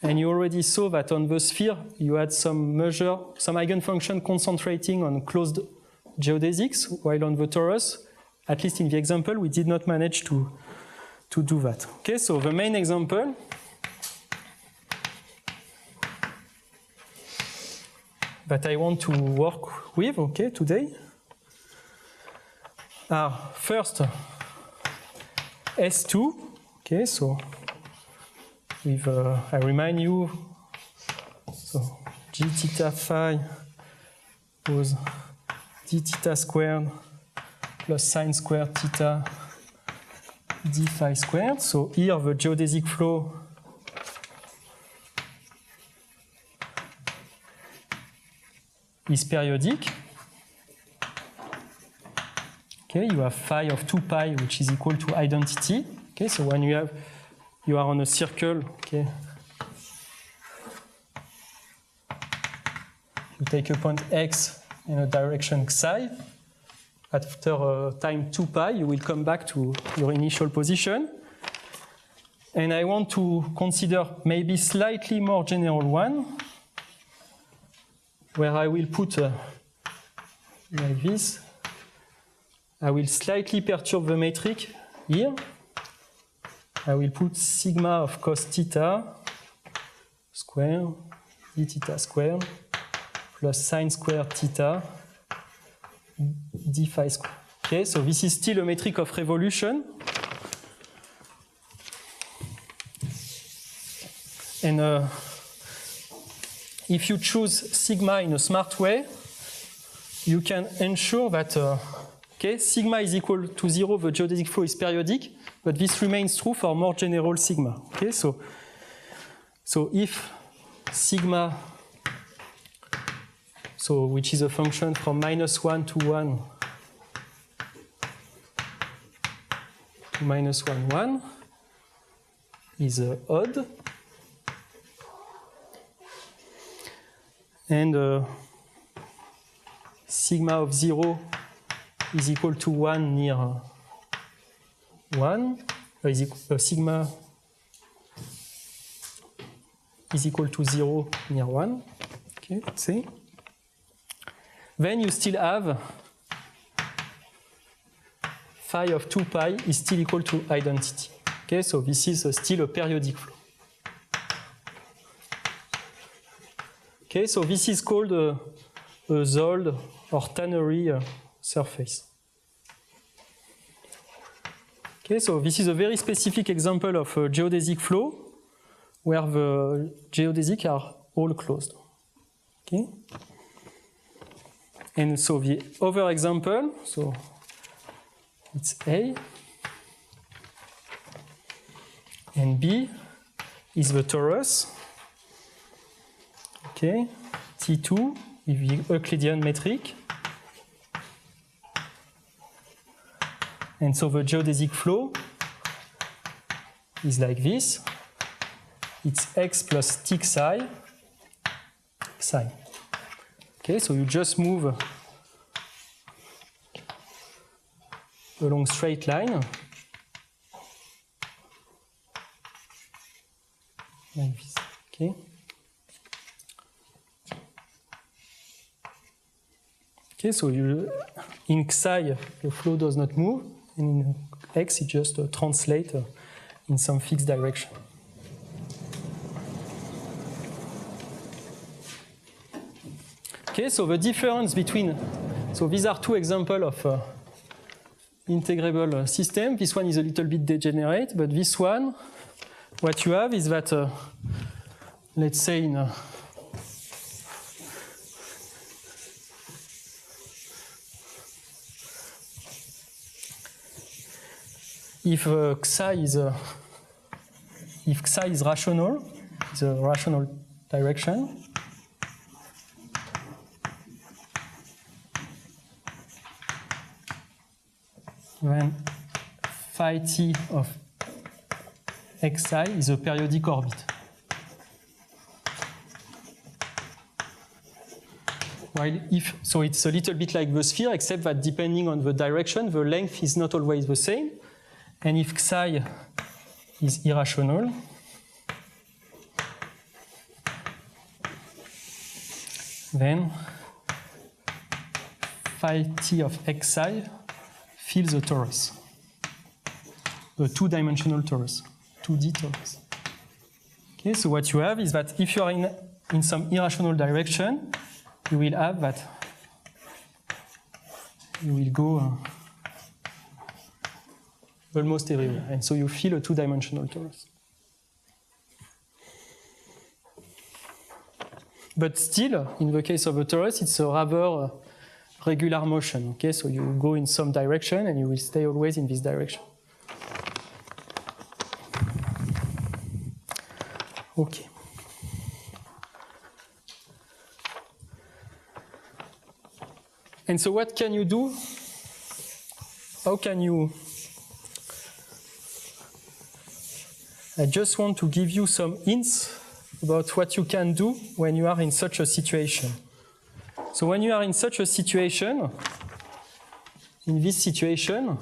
And you already saw that on the sphere, you had some measure, some eigenfunction concentrating on closed geodesics, while on the torus, at least in the example, we did not manage to do that. Okay, so the main example that I want to work with, okay, today, are first S2, okay, so with, I remind you, so g theta phi was d theta squared plus sine squared theta d phi squared. So here the geodesic flow is periodic. Okay, you have phi of 2 pi, which is equal to identity. Okay, so when you are on a circle, okay, you take a point x in a direction psi. After time 2 pi, you will come back to your initial position. And I want to consider maybe slightly more general one, where I will put like this. I will slightly perturb the metric here. I will put sigma of cos theta square d theta square plus sine square theta d phi square. Okay, so this is still a metric of revolution. And if you choose sigma in a smart way, you can ensure that okay, sigma is equal to 0, the geodesic flow is periodic, but this remains true for more general sigma. Okay, so if sigma, so which is a function from -1 to 1 to -1, 1 is odd, and sigma of 0 is equal to 1 near 1, sigma is equal to 0 near 1, okay, let's see. Then you still have phi of 2 pi is still equal to identity. Okay, so this is still a periodic flow. Okay, so this is called a Zold or Tannery surface. Okay, so this is a very specific example of a geodesic flow where the geodesics are all closed. Okay, and so the other example, so it's A, and B is the torus. Okay, T2 is the Euclidean metric. And so the geodesic flow is like this. It's x plus t psi. Okay, so you just move along straight line. Like this. Okay. Okay, so in psi, the flow does not move, and in x, it just translates in some fixed direction. Okay, so the difference between, so these are two examples of integrable system. This one is a little bit degenerate, but this one, what you have is that, let's say if psi is rational, it's a rational direction, then phi t of xi is a periodic orbit. While so it's a little bit like the sphere, except that depending on the direction, the length is not always the same. And if psi is irrational, then phi t of xi fills the torus, the two-dimensional torus, 2D torus. Okay, so what you have is that if you are in some irrational direction, you will have that you will go almost everywhere, and so you fill a two-dimensional torus. But still, in the case of a torus, it's a rather regular motion. Okay, so you go in some direction and you will stay always in this direction. Okay. And so what can you do? How can you? I just want to give you some hints about what you can do when you are in such a situation. So when you are in such a situation, in this situation,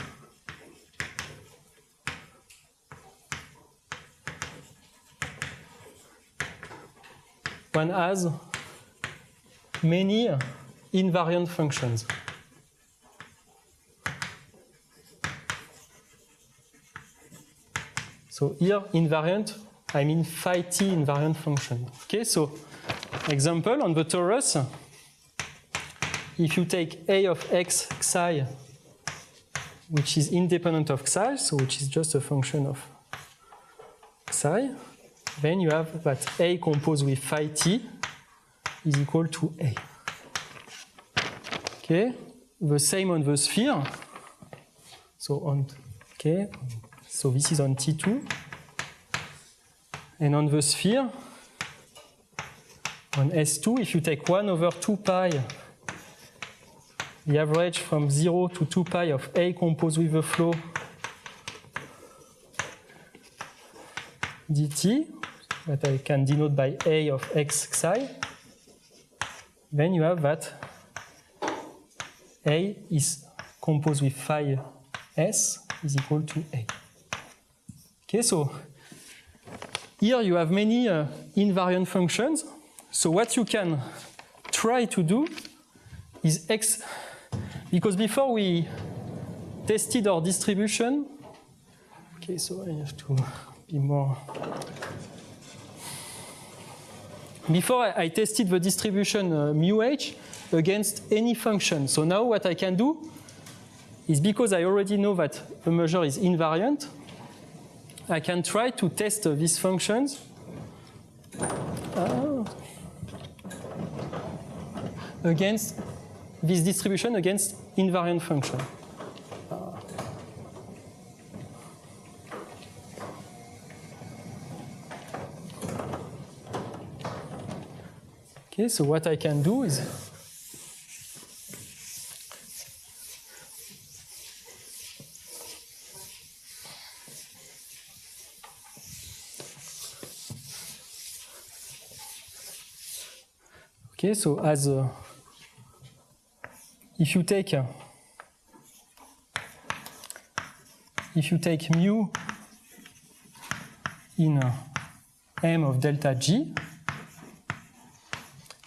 one has many invariant functions. So here, invariant, I mean phi t invariant function. Okay, so example on the torus, if you take a of x psi, which is independent of psi, so which is just a function of psi, then you have that a composed with phi t is equal to a. Okay, the same on the sphere. So on, okay, so this is on T2. And on the sphere, on S2, if you take 1 over 2 pi, the average from 0 to 2 pi of A composed with the flow dt, that I can denote by A of x psi, then you have that A is composed with phi s is equal to A. Okay, so here you have many invariant functions. So what you can try to do is because before we tested our distribution, okay, so I have to be more. Before I tested the distribution mu h against any function. So now what I can do is, because I already know that the measure is invariant, I can try to test these functions against this distribution against invariant function. Okay, so what I can do is okay, so as if you take mu in m of delta g,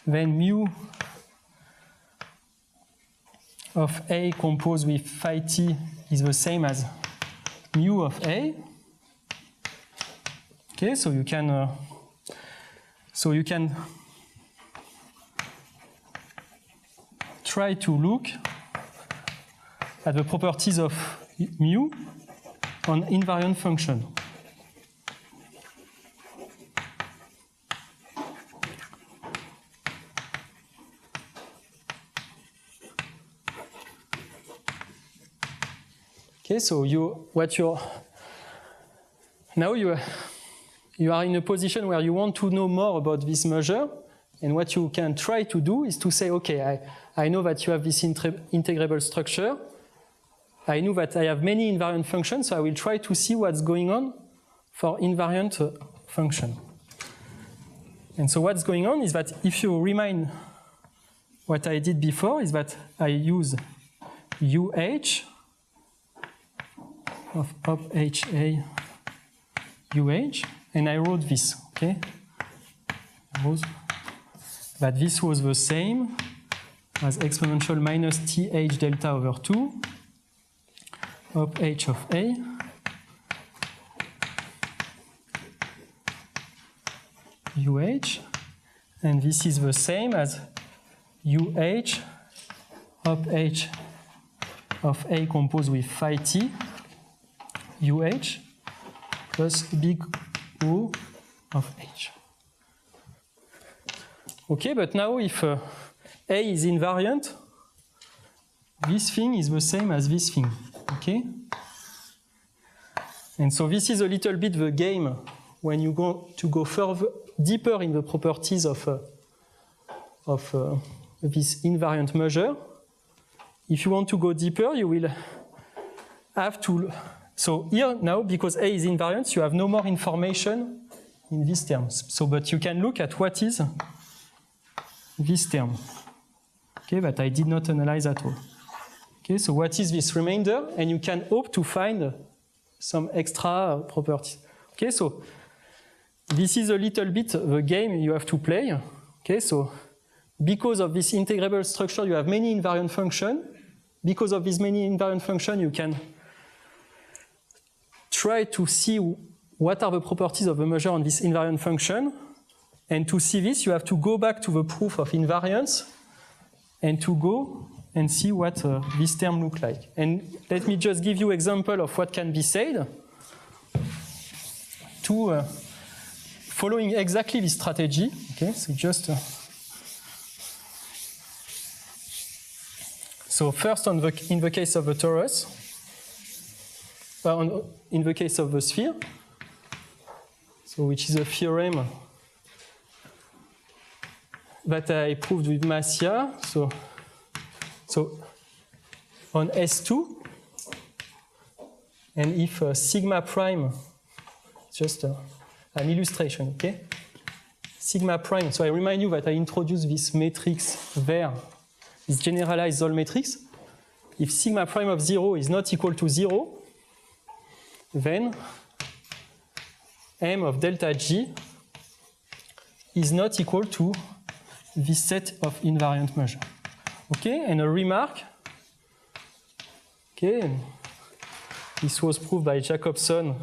then mu of A composed with phi t is the same as mu of A. Okay, so you can try to look at the properties of mu on invariant function. Okay, so you are in a position where you want to know more about this measure, and what you can try to do is to say, okay, I know that you have this integrable structure. I know that I have many invariant functions, so I will try to see what's going on for invariant function. And so what's going on is that if you remind what I did before, is that I use UH of up HA UH, and I wrote this, okay? That this was the same as exponential minus TH delta over 2 of H of A UH, and this is the same as UH of H of A composed with phi t UH plus big O of H. Okay, but now if A is invariant, this thing is the same as this thing, okay? And so this is a little bit the game when you go to go further, deeper in the properties of this invariant measure. If you want to go deeper, you will have to. So here now, because A is invariant, you have no more information in these terms. So, but you can look at what is this term, okay, that I did not analyze at all. Okay, so what is this remainder? And you can hope to find some extra properties. Okay, so this is a little bit the game you have to play. Okay, so because of this integrable structure, you have many invariant functions. Because of these many invariant functions, you can try to see what are the properties of the measure on this invariant function. And to see this, you have to go back to the proof of invariance and to go and see what this term looks like. And let me just give you an example of what can be said to following exactly this strategy. Okay, so just so first in the case of the torus, in the case of the sphere, so which is a theorem that I proved with Massia. So on S2, and if sigma prime, just an illustration, okay? Sigma prime, so I remind you that I introduced this matrix there, this generalized Zoll matrix. If sigma prime of 0 is not equal to 0, then M of delta G is not equal to this set of invariant measures. Okay, and a remark. Okay, this was proved by Jacobson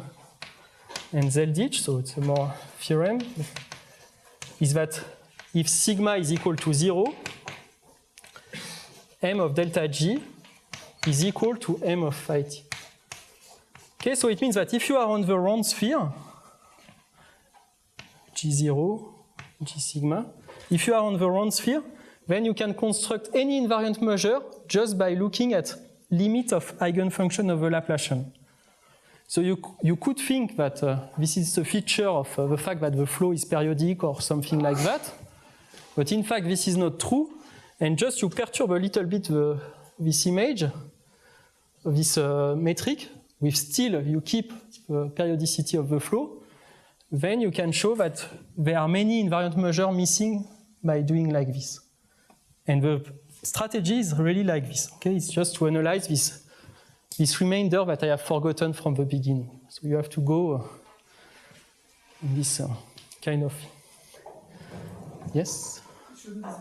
and Zeldich, so it's a more theorem. Is that if sigma is equal to 0, M of delta G is equal to M of phi t. Okay, so it means that if you are on the round sphere, G0, G sigma, if you are on the round sphere, then you can construct any invariant measure just by looking at limit of eigenfunction of the Laplacian. So you could think that this is a feature of the fact that the flow is periodic or something like that. But in fact, this is not true. And just you perturb a little bit this image, this metric, with still you keep the periodicity of the flow, then you can show that there are many invariant measures missing by doing like this. And the strategy is really like this. Okay, it's just to analyze this remainder that I have forgotten from the beginning. So you have to go in this kind of. Yes? Shouldn't this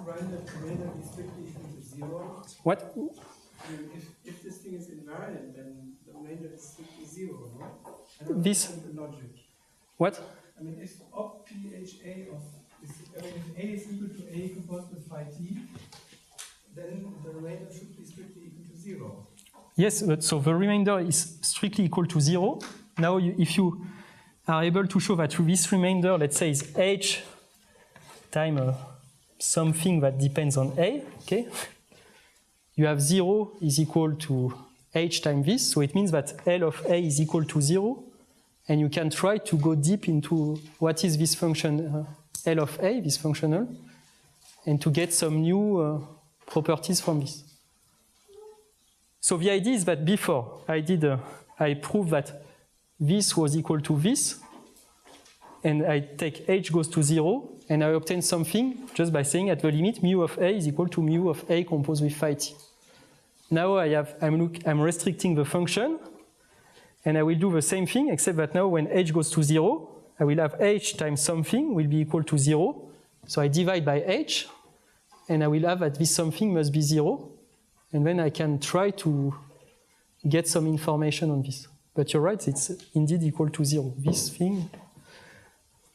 remainder be strictly equal to 0? What? I mean, if this thing is invariant, then the remainder is strictly 0, no? I don't This- understand the logic. What? I mean, if op PHA of, if A is equal to A composed with phi t, then the remainder should be strictly equal to 0. Yes, but so the remainder is strictly equal to 0. Now, if you are able to show that this remainder, let's say, is h times something that depends on A, okay? You have 0 is equal to h times this, so it means that L of A is equal to 0, and you can try to go deep into what is this function L of A, this functional, and to get some new properties from this. So the idea is that before I proved that this was equal to this, and I take h goes to 0, and I obtain something just by saying at the limit mu of A is equal to mu of A composed with phi t. Now I'm restricting the function, and I will do the same thing, except that now when h goes to 0, I will have h times something will be equal to 0. So I divide by h, and I will have that this something must be 0. And then I can try to get some information on this. But you're right, it's indeed equal to 0. This thing.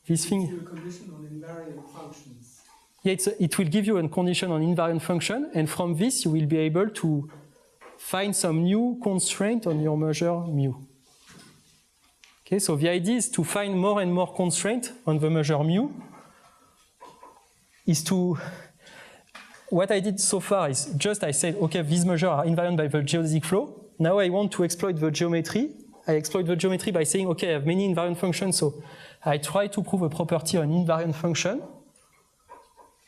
It's a condition on invariant functions. Yeah, it will give you a condition on invariant function, and from this you will be able to find some new constraint on your measure mu. Okay, so the idea is to find more and more constraint on the measure mu. What I did so far is just I said, okay, these measures are invariant by the geodesic flow. Now I want to exploit the geometry. I exploit the geometry by saying, okay, I have many invariant functions, so I try to prove a property on invariant function.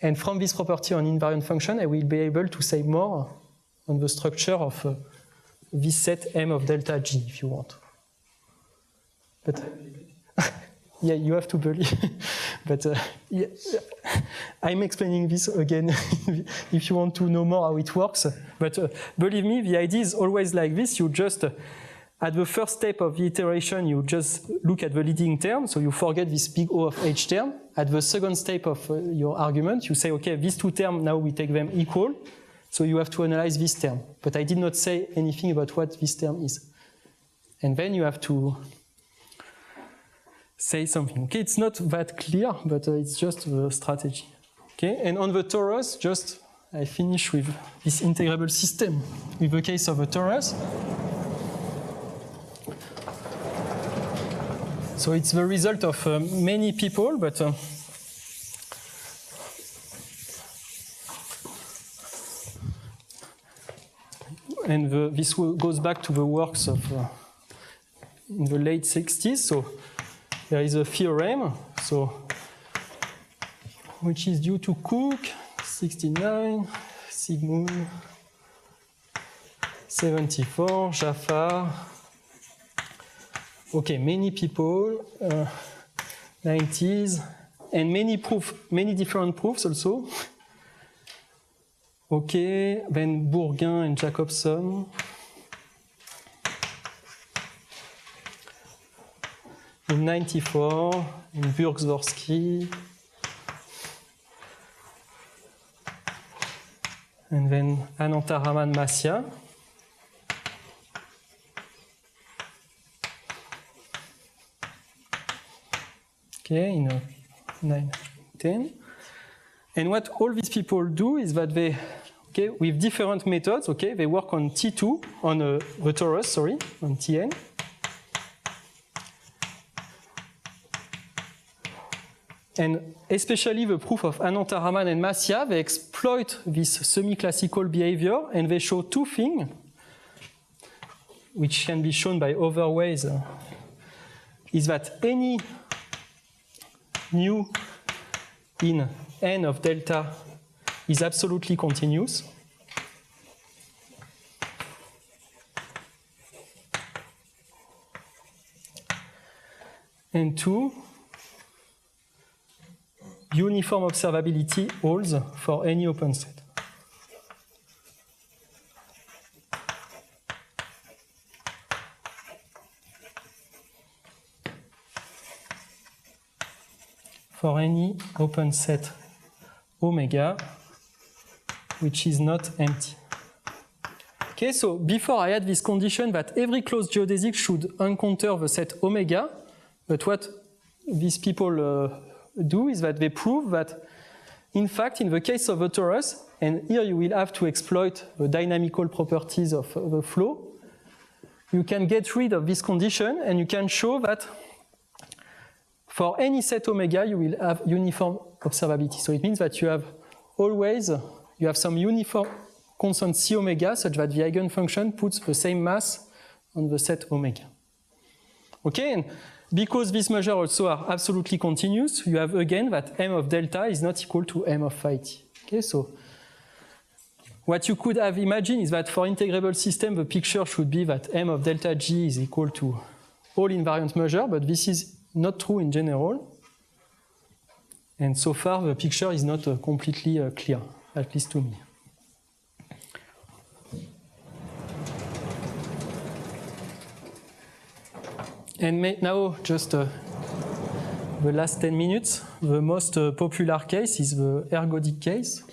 And from this property on invariant function, I will be able to say more on the structure of this set M of delta G, if you want. But yeah, you have to believe. But yeah, I'm explaining this again if you want to know more how it works. But believe me, the idea is always like this. You just, at the first step of the iteration, you just look at the leading term. So you forget this big O of H term. At the second step of your argument, you say, okay, these two terms, now we take them equal. So you have to analyze this term. But I did not say anything about what this term is. And then you have to say something. Okay, it's not that clear, but it's just the strategy. Okay, and on the torus, just I finish with this integrable system with the case of a torus. So it's the result of many people, but and this goes back to the works of in the late 60s. So there is a theorem, so which is due to Cook, 69, Sigmund, 74, Jafar. Okay, many people, 90s, and many different proofs also. Okay, then Bourgain and Jacobson. In 94, in Burgsvorsky. And then Anantaraman Masya. Okay, in 910. And what all these people do is that they, okay, with different methods, okay, they work on T2, on the torus, sorry, on Tn. And especially the proof of Anantaraman and Masya, they exploit this semi-classical behavior, and they show two things, which can be shown by other ways, is that any new in n of delta is absolutely continuous. And 2, uniform observability holds for any open set. For any open set omega which is not empty. Okay, so before I had this condition that every closed geodesic should encounter the set omega, but what these people do is that they prove that, in fact, in the case of a torus, and here you will have to exploit the dynamical properties of the flow, you can get rid of this condition and you can show that for any set omega, you will have uniform observability. So it means that you have always, you have some uniform constant C omega such that the eigenfunction puts the same mass on the set omega. Okay, and because these measures also are absolutely continuous, you have again that m of delta is not equal to m of phi t. Okay, so what you could have imagined is that for integrable system, the picture should be that m of delta g is equal to all invariant measure, but this is not true in general. And so far, the picture is not completely clear, at least to me. And now, just the last 10 minutes, the most popular case is the ergodic case,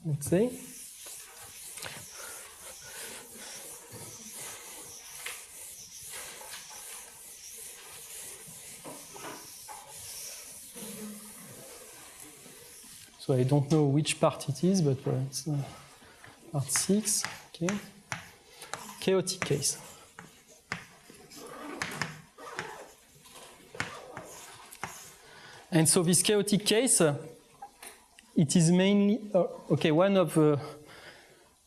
let's say. So I don't know which part it is, but it's part 6, okay. Chaotic case. And so this chaotic case, it is mainly, okay, one of the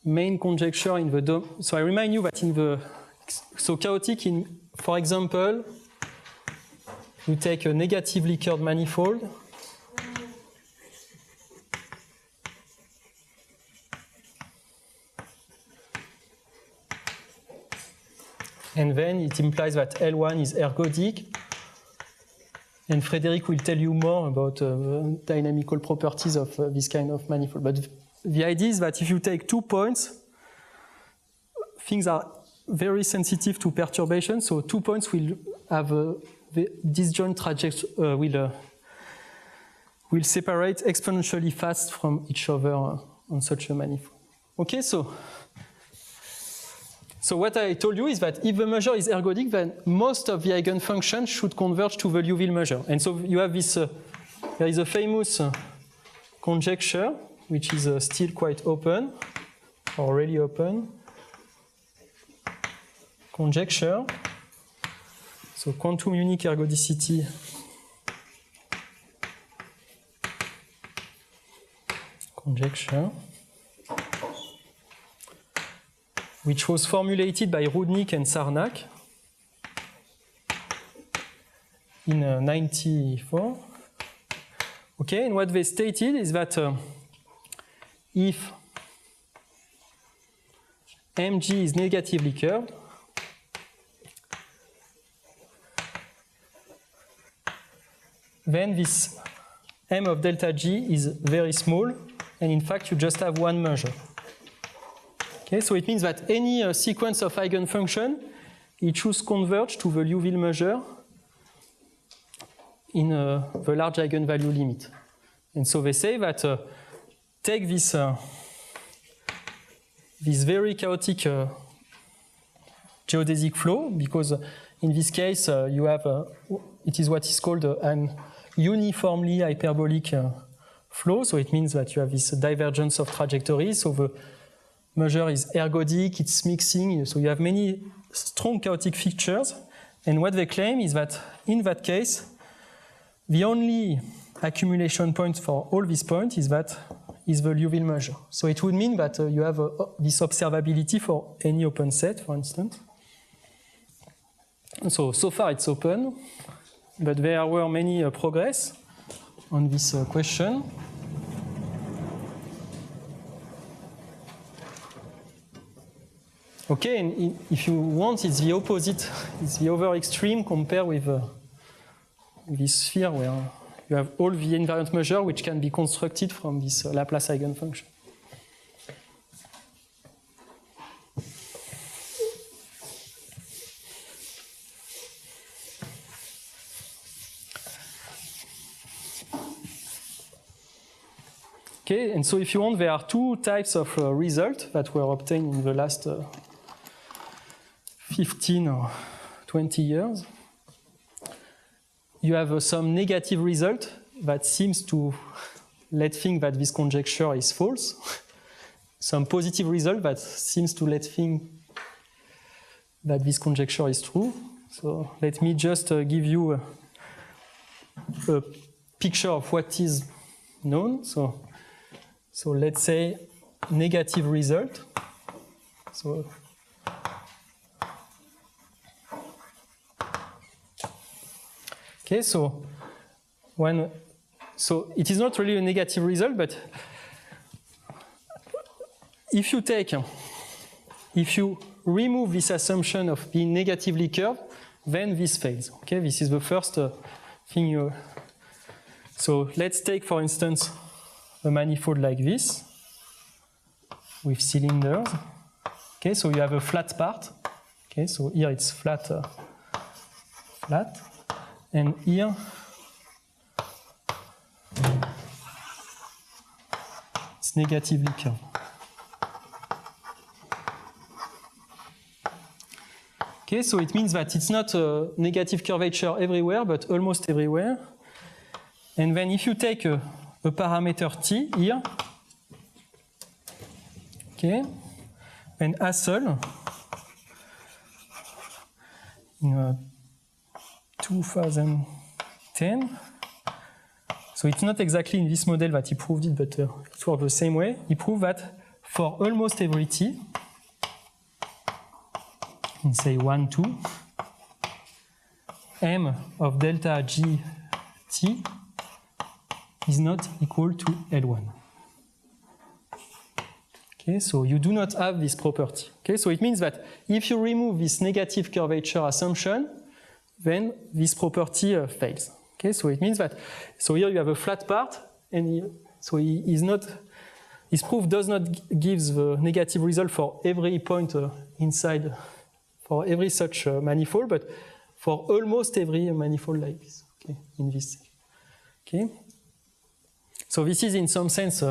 main conjecture in the DOM. So I remind you that in the, so chaotic in, for example, you take a negatively curved manifold, and then it implies that L1 is ergodic. And Frédéric will tell you more about the dynamical properties of this kind of manifold. But the idea is that if you take 2 points, things are very sensitive to perturbation. So 2 points will have the disjoint trajectory, will separate exponentially fast from each other on such a manifold. Okay, so what I told you is that if the measure is ergodic, then most of the eigenfunctions should converge to the Liouville measure. And so you have this, there is a famous conjecture, which is still quite open, or really open. Conjecture. So quantum unique ergodicity. Conjecture. Which was formulated by Rudnick and Sarnak in 1994. Okay, and what they stated is that if mg is negatively curved, then this m of delta g is very small, and in fact you just have one measure. Okay, so it means that any sequence of eigenfunction, it should converge to the Liouville measure in the large eigenvalue limit. And so they say that take this very chaotic geodesic flow, because in this case you have it is what is called an uniformly hyperbolic flow. So it means that you have this divergence of trajectories. So the measure is ergodic, it's mixing, so you have many strong chaotic features. And what they claim is that in that case, the only accumulation point for all these points is the Liouville measure. So it would mean that you have this observability for any open set, for instance. So far it's open, but there were many progress on this question. Okay, and if you want, it's the opposite. It's the other extreme compared with this sphere where you have all the invariant measures which can be constructed from this Laplace eigenfunction. Okay, and so if you want, there are two types of results that were obtained in the last 15 or 20 years. You have some negative result that seems to let think that this conjecture is false. Some positive result that seems to let think that this conjecture is true. So let me just give you a picture of what is known. So let's say negative result. So okay, so it is not really a negative result, but if you remove this assumption of being negatively curved, then this fails. Okay, this is the first thing you. So let's take, for instance, a manifold like this with cylinders. Okay, so you have a flat part. Okay, so here it's flat, and here it's negatively curved. Okay, so it means that it's not a negative curvature everywhere, but almost everywhere. And then if you take a parameter t here, okay, and Hassel in 2010, so it's not exactly in this model that he proved it, but it works the same way. He proved that for almost every t, in say 1, 2, m of delta g t is not equal to L1. Okay, so you do not have this property. Okay, so it means that if you remove this negative curvature assumption, then this property fails. Okay, so it means that, so here you have a flat part, and his proof does not give the negative result for every point inside, for every such manifold, but for almost every manifold like this, okay, in this. Okay. So this is in some sense,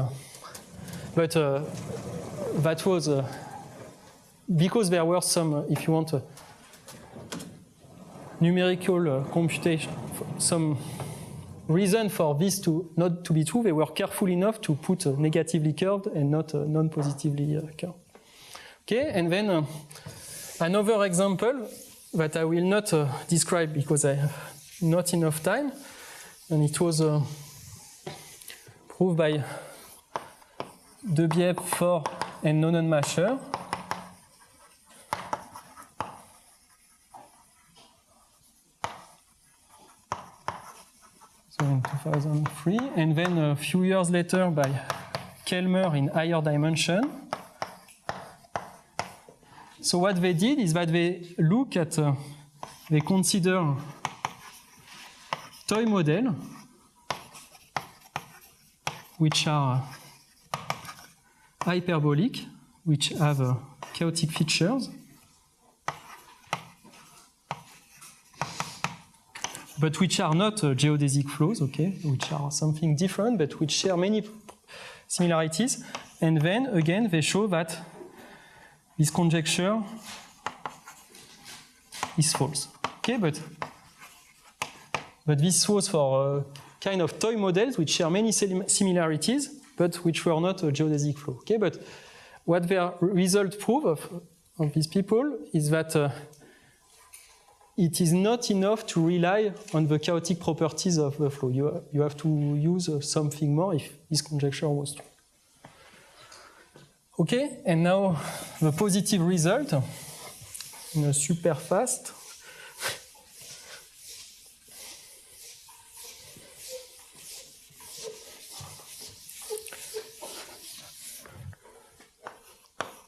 but that was because there were some, if you want, numerical computation, some reason for this to not to be true. They were careful enough to put negatively curved and not non-positively curved. Okay, and then another example that I will not describe because I have not enough time, and it was proved by Debye, Faure, and Nonnenmacher. So in 2003, and then a few years later by Kelmer in higher dimension. So what they did is that they look at, they consider toy model which are hyperbolic, which have chaotic features, but which are not geodesic flows, okay, which are something different, but which share many similarities. And then again, they show that this conjecture is false. Okay, but this was for kind of toy models which share many similarities, but which were not a geodesic flow. Okay, but what their result prove of these people is that it is not enough to rely on the chaotic properties of the flow. You have to use something more if this conjecture was true. Okay, and now the positive result in a super fast.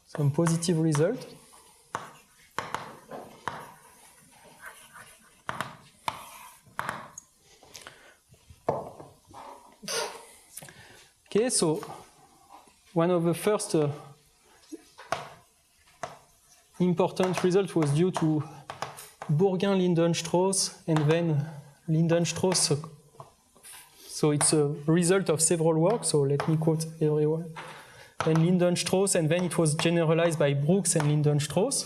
Some positive result. Okay, so one of the first important results was due to Bourgain-Lindenstrauss and then Lindenstrauss. So it's a result of several works, so let me quote everyone. Then Lindenstrauss, and then it was generalized by Brooks and Lindenstrauss.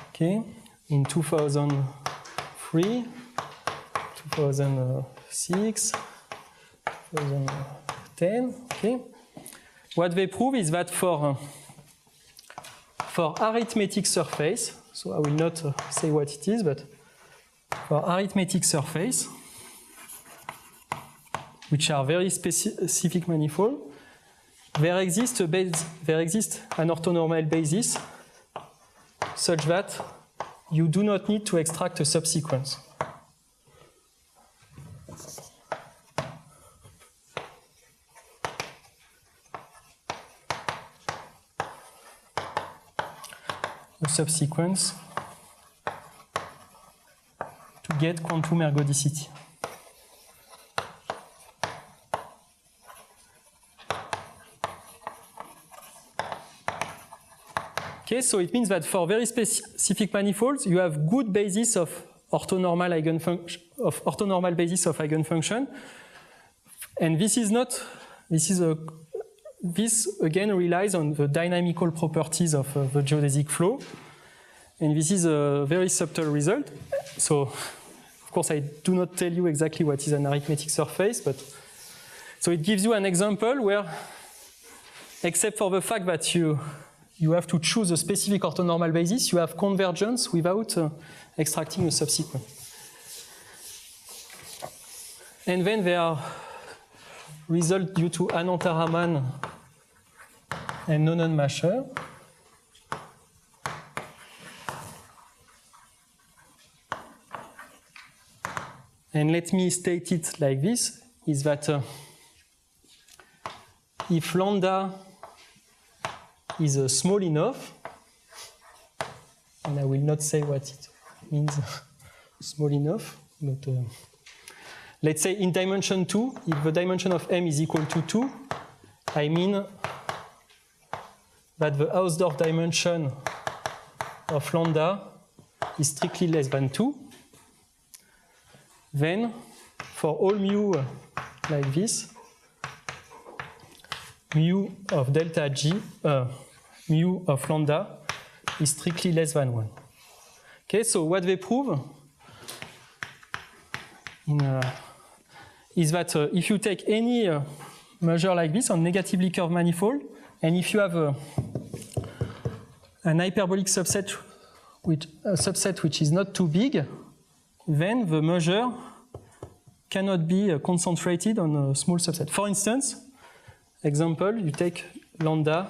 Okay, in 2003, 2006, 2010, okay. What they prove is that for arithmetic surface, so I will not say what it is, but for arithmetic surface, which are very specific manifold, there exists an orthonormal basis such that you do not need to extract a subsequence. A subsequence to get quantum ergodicity. Okay, so it means that for very specific manifolds, you have good basis of orthonormal basis of eigenfunction, and this again relies on the dynamical properties of the geodesic flow, and this is a very subtle result. So, of course, I do not tell you exactly what is an arithmetic surface, but so it gives you an example where, except for the fact that you have to choose a specific orthonormal basis, you have convergence without extracting a subsequent. And then there are results due to Anantaraman and Nonen-Masher. And let me state it like this, is that if lambda is small enough, and I will not say what it means, small enough, but let's say in dimension 2, if the dimension of M is equal to 2, I mean that the Hausdorff dimension of lambda is strictly less than 2. Then, for all mu like this, mu of delta G, mu of lambda is strictly less than 1. Okay, so what they prove is that if you take any measure like this on negatively curved manifold, and if you have an hyperbolic subset which is not too big, then the measure cannot be concentrated on a small subset. For instance, example, you take lambda,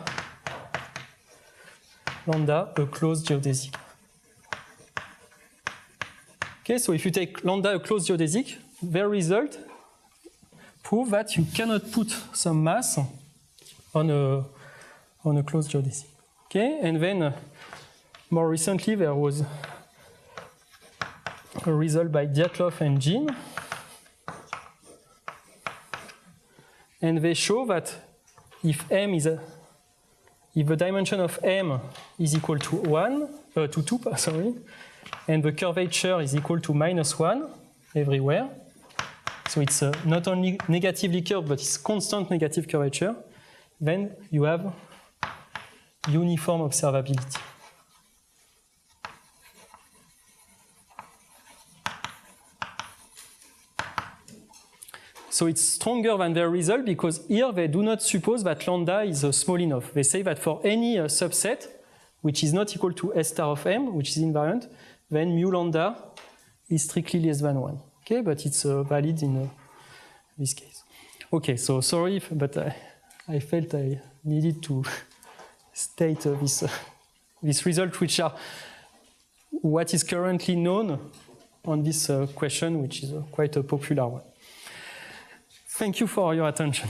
a closed geodesic. Okay, so if you take lambda, a closed geodesic, their result prove that you cannot put some mass on a closed geodesic. Okay, and then more recently there was a result by Dyatlov and Jin, and they show that if the dimension of M is equal to 2, and the curvature is equal to -1 everywhere, so it's not only negatively curved, but it's constant negative curvature, then you have uniform observability. So it's stronger than their result because here they do not suppose that lambda is small enough. They say that for any subset which is not equal to S star of M, which is invariant, then mu lambda is strictly less than 1. Okay, but it's valid in this case. Okay, so sorry, but I felt I needed to state this result, which are what is currently known on this question, which is quite a popular one. Thank you for your attention.